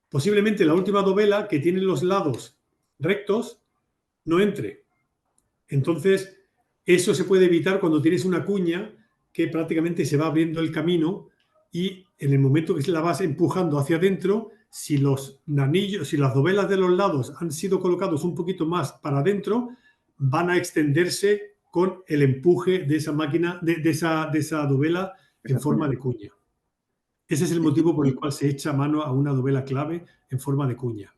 posiblemente la última dovela, que tiene los lados rectos, no entre. Entonces, eso se puede evitar cuando tienes una cuña que prácticamente se va abriendo el camino y en el momento que la vas empujando hacia adentro, si los anillos, si las dovelas de los lados han sido colocados un poquito más para adentro, van a extenderse con el empuje de esa máquina, de esa dovela en esa forma cuña. de cuña. Ese es el Y, motivo por el y, cual se echa mano a una dovela clave en forma de cuña.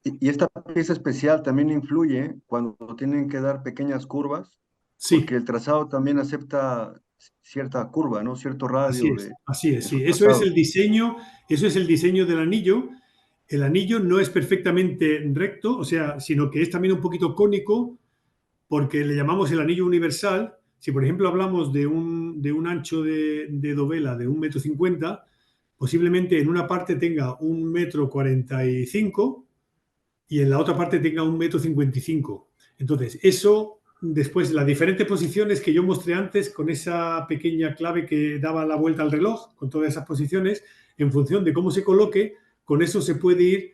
y esta pieza especial también influye cuando tienen que dar pequeñas curvas, porque Sí, el trazado también acepta cierta curva, ¿no? Cierto radio así es, en su sí. Eso es trazado. el diseño, eso es el diseño del anillo. El anillo no es perfectamente recto, o sea, sino que es también un poquito cónico, porque le llamamos el anillo universal. Si, por ejemplo, hablamos de un ancho de dovela de 1,50 m, posiblemente en una parte tenga 1,45 m y en la otra parte tenga 1,55 m. Entonces, eso, después, las diferentes posiciones que yo mostré antes, con esa pequeña clave que daba la vuelta al reloj, con todas esas posiciones, en función de cómo se coloque, con eso se puede ir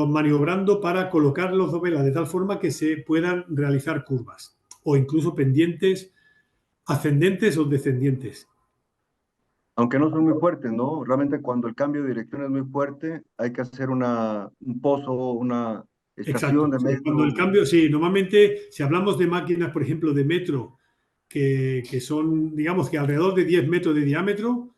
maniobrando para colocar los dovelas de tal forma que se puedan realizar curvas o incluso pendientes ascendentes o descendientes. Aunque no son muy fuertes, ¿no? Realmente cuando el cambio de dirección es muy fuerte, hay que hacer un pozo, una estación Exacto. de Sí, cuando el metro. cambio, sí, normalmente si hablamos de máquinas, por ejemplo, de metro, que son, digamos que alrededor de 10 metros de diámetro,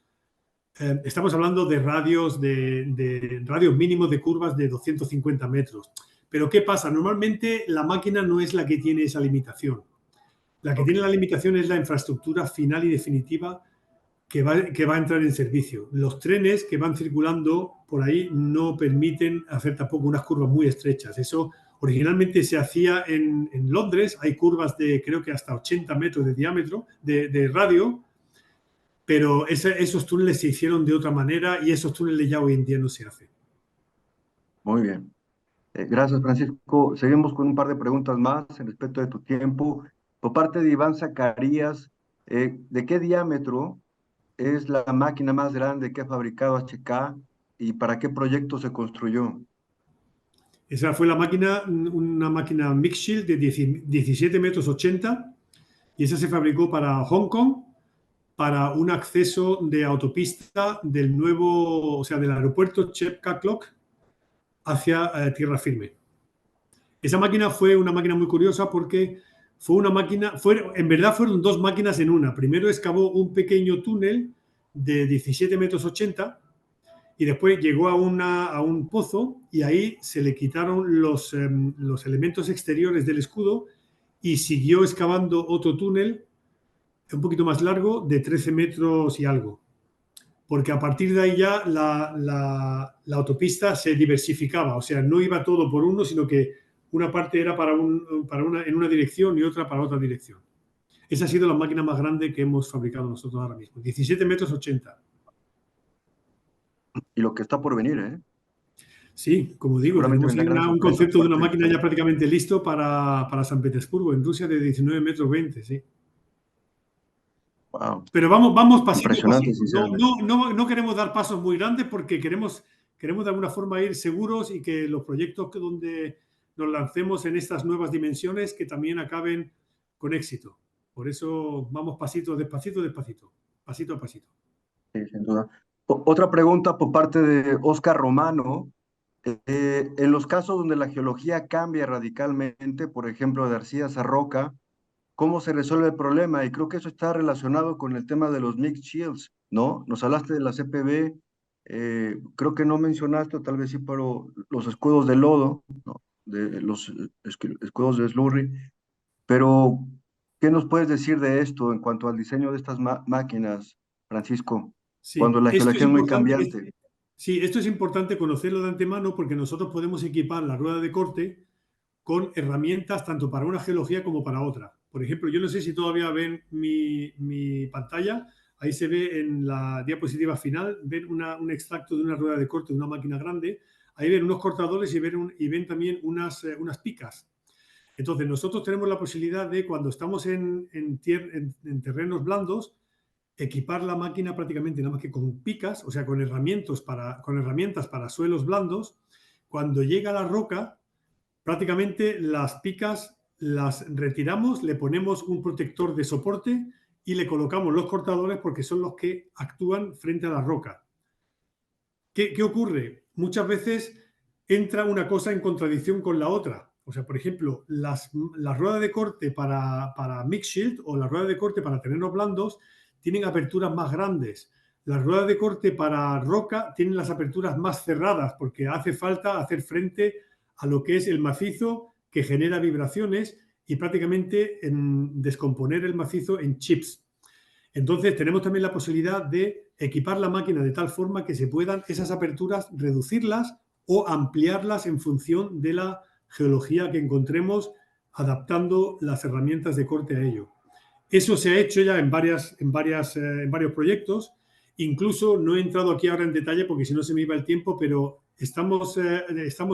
estamos hablando de radios, de radios mínimos de curvas de 250 metros. Pero ¿qué pasa? Normalmente la máquina no es la que tiene esa limitación. La que Ok, tiene la limitación es la infraestructura final y definitiva que va a entrar en servicio. Los trenes que van circulando por ahí no permiten hacer tampoco unas curvas muy estrechas. Eso originalmente se hacía en Londres. Hay curvas de creo que hasta 80 metros de diámetro, de radio, pero esos túneles se hicieron de otra manera y esos túneles ya hoy en día no se hacen. muy bien. Gracias, Francisco. Seguimos con un par de preguntas más en respecto de tu tiempo. Por parte de Iván Zacarías, ¿de qué diámetro es la máquina más grande que ha fabricado HK y para qué proyecto se construyó? Esa fue la máquina, una máquina Mixshield de 17 metros 80 y esa se fabricó para Hong Kong para un acceso de autopista del nuevo, o sea, del aeropuerto Chep Kak Lok hacia tierra firme. Esa máquina fue una máquina muy curiosa porque fue una máquina, en verdad fueron dos máquinas en una. Primero excavó un pequeño túnel de 17 metros 80 y después llegó a un pozo y ahí se le quitaron los elementos exteriores del escudo y siguió excavando otro túnel un poquito más largo de 13 metros y algo. Porque a partir de ahí ya la autopista se diversificaba, o sea, no iba todo por uno, sino que una parte era en una dirección y otra para otra dirección. Esa ha sido la máquina más grande que hemos fabricado nosotros ahora mismo, 17 metros 80. Y lo que está por venir, ¿eh? Sí, como digo, Seguramente tenemos ahí vendrán grandes un sorpresas concepto por de una parte de máquina ya ustedes. prácticamente listo para San Petersburgo, en Rusia, de 19 metros 20, sí. Wow, Pero vamos pasito a impresionante, pasito. sinceramente. No queremos dar pasos muy grandes porque queremos de alguna forma ir seguros y que los proyectos donde nos lancemos en estas nuevas dimensiones que también acaben con éxito. Por eso vamos pasito, despacito, despacito, pasito a pasito. Sí, sin duda. Otra pregunta por parte de Oscar Romano. En los casos donde la geología cambia radicalmente, por ejemplo, de arcillas a roca, ¿cómo se resuelve el problema? Y creo que eso está relacionado con el tema de los mixed shields, ¿no? Nos hablaste de la CPB, Creo que no mencionaste, o tal vez sí, pero los escudos de lodo, ¿no? De los escudos de slurry. Pero, ¿qué nos puedes decir de esto en cuanto al diseño de estas máquinas, Francisco? Cuando Sí, la esto es geología es muy importante. cambiante. Sí, esto es importante conocerlo de antemano porque nosotros podemos equipar la rueda de corte con herramientas tanto para una geología como para otra. Por ejemplo, yo no sé si todavía ven mi pantalla, ahí se ve en la diapositiva final, ven un extracto de una rueda de corte de una máquina grande, ahí ven unos cortadores y ven también unas picas. Entonces, nosotros tenemos la posibilidad de, cuando estamos en terrenos blandos, equipar la máquina prácticamente nada más que con picas, o sea, con herramientas para suelos blandos. Cuando llega la roca, prácticamente las picas las retiramos, le ponemos un protector de soporte y le colocamos los cortadores porque son los que actúan frente a la roca. ¿Qué ocurre? Muchas veces entra una cosa en contradicción con la otra. O sea, por ejemplo, la rueda de corte para mix shield o la rueda de corte para terrenos blandos tienen aperturas más grandes. Las ruedas de corte para roca tienen las aperturas más cerradas porque hace falta hacer frente a lo que es el macizo que genera vibraciones y prácticamente descomponer el macizo en chips. Entonces, tenemos también la posibilidad de equipar la máquina de tal forma que se puedan esas aperturas reducirlas o ampliarlas en función de la geología que encontremos, adaptando las herramientas de corte a ello. Eso se ha hecho ya en varios proyectos. Incluso no he entrado aquí ahora en detalle porque si no se me iba el tiempo, pero estamos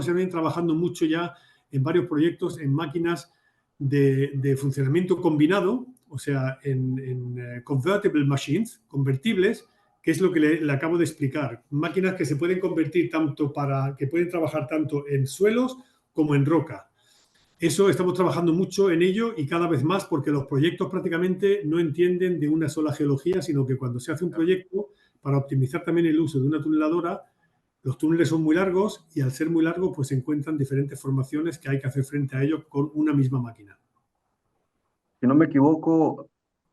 también trabajando mucho ya en varios proyectos en máquinas de funcionamiento combinado, o sea, en convertible machines, convertibles, que es lo que le acabo de explicar. Máquinas que se pueden convertir que pueden trabajar tanto en suelos como en roca. Eso estamos trabajando mucho en ello y cada vez más porque los proyectos prácticamente no entienden de una sola geología, sino que cuando se hace un proyecto, para optimizar también el uso de una tuneladora, los túneles son muy largos y al ser muy largos pues se encuentran diferentes formaciones que hay que hacer frente a ello con una misma máquina. Si no me equivoco,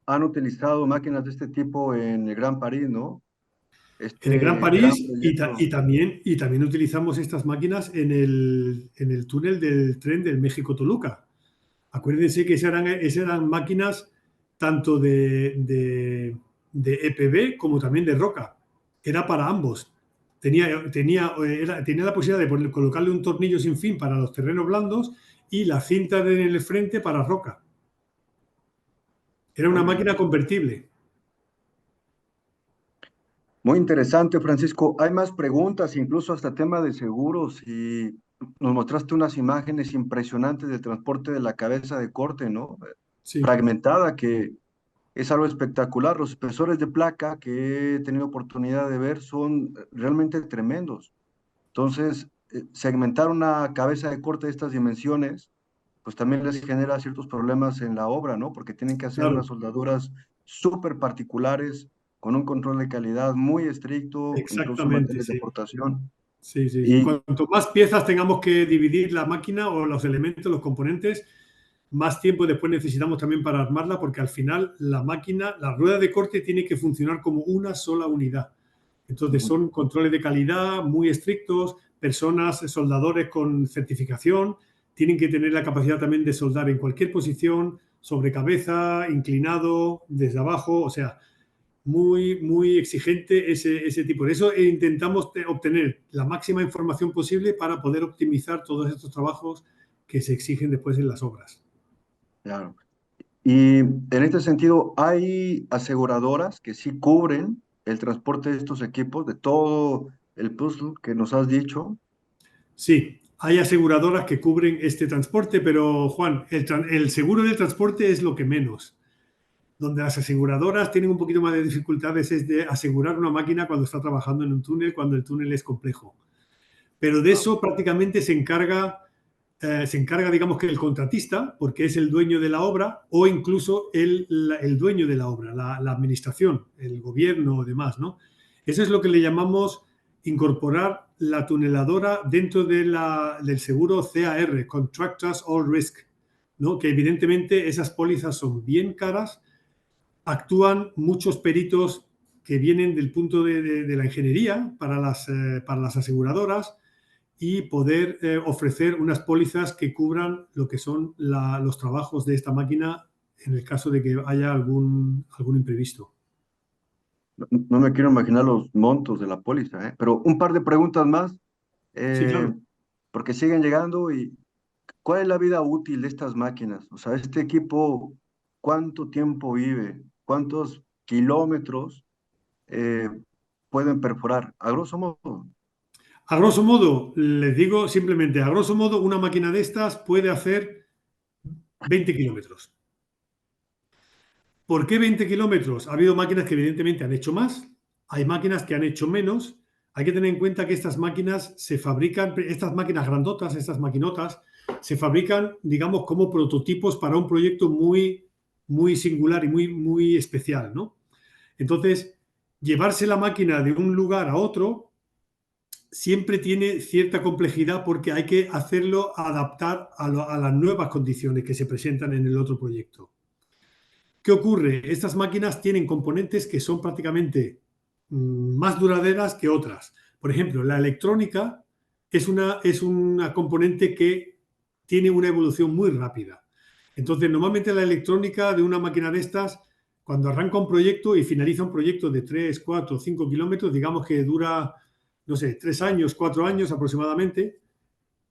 han utilizado máquinas de este tipo en el Gran París, ¿no? En el Gran Este gran París proyecto. y también utilizamos estas máquinas en el túnel del tren del México-Toluca. Acuérdense que esas eran máquinas tanto de EPB como también de roca. Era para ambos. Tenía la posibilidad de colocarle un tornillo sin fin para los terrenos blandos y la cinta en el frente para roca. Era una Muy máquina bien. convertible. Muy interesante, Francisco. Hay más preguntas, incluso hasta tema de seguros. Y nos mostraste unas imágenes impresionantes del transporte de la cabeza de corte, ¿no? Sí, Fragmentada, que es algo espectacular. Los espesores de placa que he tenido oportunidad de ver son realmente tremendos. Entonces, segmentar una cabeza de corte de estas dimensiones, pues también les genera ciertos problemas en la obra, ¿no? Porque tienen que hacer unas claro, soldaduras súper particulares, con un control de calidad muy estricto, incluso exactamente, materiales de sí. importación. Sí, sí, sí. Y Cuanto más piezas tengamos que dividir la máquina o los elementos, los componentes, más tiempo después necesitamos también para armarla, porque al final la máquina, la rueda de corte tiene que funcionar como una sola unidad. Entonces ujú, son controles de calidad muy estrictos, personas, soldadores con certificación, tienen que tener la capacidad también de soldar en cualquier posición, sobre cabeza, inclinado, desde abajo, o sea, muy exigente ese tipo. De eso intentamos obtener la máxima información posible para poder optimizar todos estos trabajos que se exigen después en las obras. claro. Y en este sentido, hay aseguradoras que sí cubren el transporte de estos equipos, de todo el puzzle que nos has dicho. Sí, hay aseguradoras que cubren este transporte, pero Juan, el seguro del transporte es lo que menos. Donde las aseguradoras tienen un poquito más de dificultades es de asegurar una máquina cuando está trabajando en un túnel, cuando el túnel es complejo. Pero de Ah, eso prácticamente se encarga, digamos que el contratista, porque es el dueño de la obra, o incluso el dueño de la obra, la administración, el gobierno o demás, ¿no? Eso es lo que le llamamos incorporar la tuneladora dentro del seguro CAR, Contractors All Risk, ¿no? Que evidentemente esas pólizas son bien caras, actúan muchos peritos que vienen del punto de la ingeniería para las aseguradoras y poder ofrecer unas pólizas que cubran lo que son los trabajos de esta máquina en el caso de que haya algún imprevisto. No me quiero imaginar los montos de la póliza, ¿eh? Pero un par de preguntas más, Sí, eh, claro. porque siguen llegando. Y ¿cuál es la vida útil de estas máquinas? O sea, este equipo, ¿cuánto tiempo vive? ¿Cuántos kilómetros eh, pueden perforar? A grosso modo. A grosso modo, les digo simplemente, a grosso modo, una máquina de estas puede hacer 20 kilómetros. ¿Por qué 20 kilómetros? Ha habido máquinas que evidentemente han hecho más, hay máquinas que han hecho menos. Hay que tener en cuenta que estas máquinas se fabrican, estas máquinas grandotas, estas maquinotas, se fabrican, digamos, como prototipos para un proyecto muy, muy singular y muy, muy especial, ¿no? Entonces, llevarse la máquina de un lugar a otro siempre tiene cierta complejidad porque hay que hacerlo adaptar a las nuevas condiciones que se presentan en el otro proyecto. ¿Qué ocurre? Estas máquinas tienen componentes que son prácticamente más duraderas que otras. Por ejemplo, la electrónica es una componente que tiene una evolución muy rápida. Entonces, normalmente la electrónica de una máquina de estas, cuando arranca un proyecto y finaliza un proyecto de 3, 4, 5 kilómetros, digamos que dura, no sé, 3 años, 4 años aproximadamente,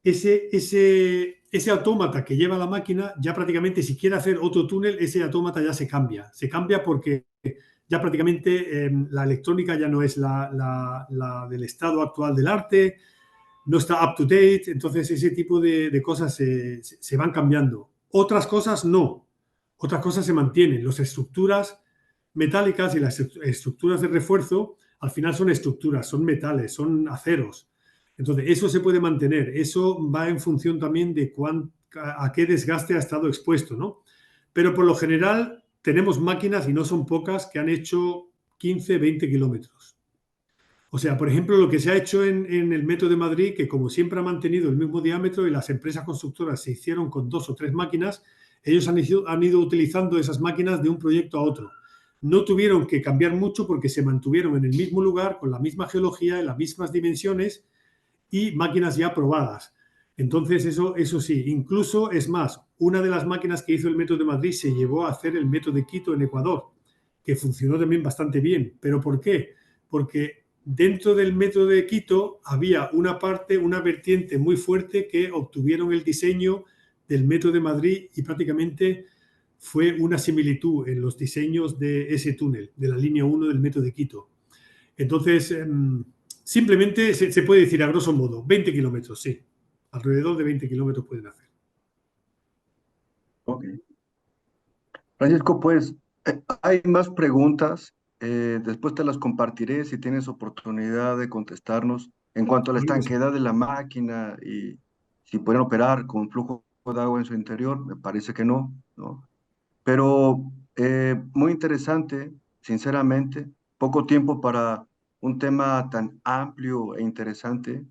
ese autómata que lleva la máquina, ya prácticamente si quiere hacer otro túnel, ese autómata ya se cambia. Se cambia porque ya prácticamente la electrónica ya no es la del estado actual del arte, no está up to date, entonces ese tipo de cosas se van cambiando. Otras cosas no, otras cosas se mantienen. Las estructuras metálicas y las estructuras de refuerzo al final son estructuras, son metales, son aceros. Entonces, eso se puede mantener. Eso va en función también de a qué desgaste ha estado expuesto, ¿no? Pero por lo general tenemos máquinas, y no son pocas, que han hecho 15, 20 kilómetros. O sea, por ejemplo, lo que se ha hecho en el Metro de Madrid, que como siempre ha mantenido el mismo diámetro y las empresas constructoras se hicieron con 2 o 3 máquinas, ellos han ido utilizando esas máquinas de un proyecto a otro. No tuvieron que cambiar mucho porque se mantuvieron en el mismo lugar, con la misma geología, en las mismas dimensiones y máquinas ya probadas. Entonces, eso sí, incluso es más, una de las máquinas que hizo el Metro de Madrid se llevó a hacer el Metro de Quito en Ecuador, que funcionó también bastante bien. ¿Pero por qué? Porque dentro del Metro de Quito había una parte, una vertiente muy fuerte que obtuvieron el diseño del Metro de Madrid y prácticamente fue una similitud en los diseños de ese túnel, de la línea 1 del Metro de Quito. Entonces, simplemente se puede decir a grosso modo, 20 kilómetros, sí. Alrededor de 20 kilómetros pueden hacer. Ok. Francisco, pues hay más preguntas. Después te las compartiré si tienes oportunidad de contestarnos en cuanto a la Claro que sí. estanqueidad de la máquina y si pueden operar con flujo de agua en su interior. Me parece que no, ¿no? Pero muy interesante, sinceramente. Poco tiempo para un tema tan amplio e interesante.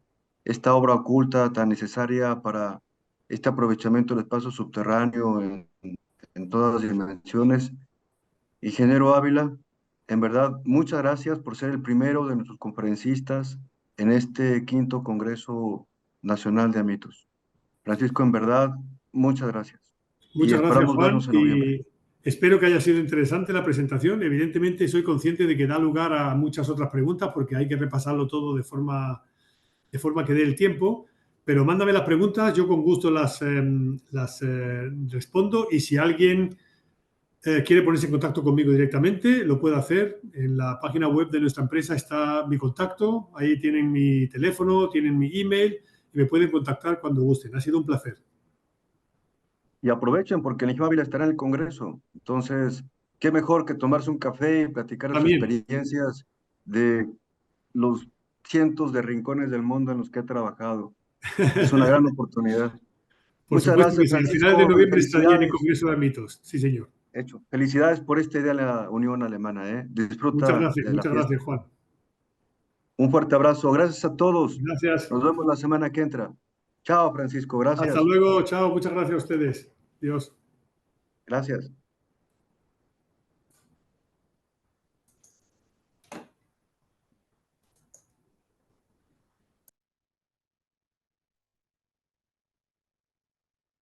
Esta obra oculta tan necesaria para este aprovechamiento del espacio subterráneo en todas las dimensiones. Ingeniero Ávila, en verdad, muchas gracias por ser el primero de nuestros conferencistas en este quinto Congreso Nacional de Amitos. Francisco, en verdad, muchas gracias. Y Muchas gracias, esperamos Juan, vernos en noviembre. y espero que haya sido interesante la presentación. Evidentemente, soy consciente de que da lugar a muchas otras preguntas porque hay que repasarlo todo de forma que dé el tiempo. Pero mándame las preguntas, yo con gusto las respondo, y si alguien quiere ponerse en contacto conmigo directamente, lo puede hacer. En la página web de nuestra empresa está mi contacto, ahí tienen mi teléfono, tienen mi email y me pueden contactar cuando gusten. Ha sido un placer. Y aprovechen porque el ingeniero Ávila estará en el Congreso. Entonces, qué mejor que tomarse un café y platicar de sus También. experiencias de los cientos de rincones del mundo en los que he trabajado. Es una gran oportunidad. Por Muchas supuesto que gracias, sí. Al final de Francisco, y noviembre estaré en el felicidades. Congreso de Mitos. Sí, señor. Hecho. Felicidades por esta idea de la Unión Alemana, ¿eh? Disfruta de la Muchas gracias, fiesta. Juan. Un fuerte abrazo. Gracias a todos. Gracias. Nos vemos la semana que entra. Chao, Francisco. Hasta Gracias. luego. Chao. Muchas gracias a ustedes. Dios. Gracias.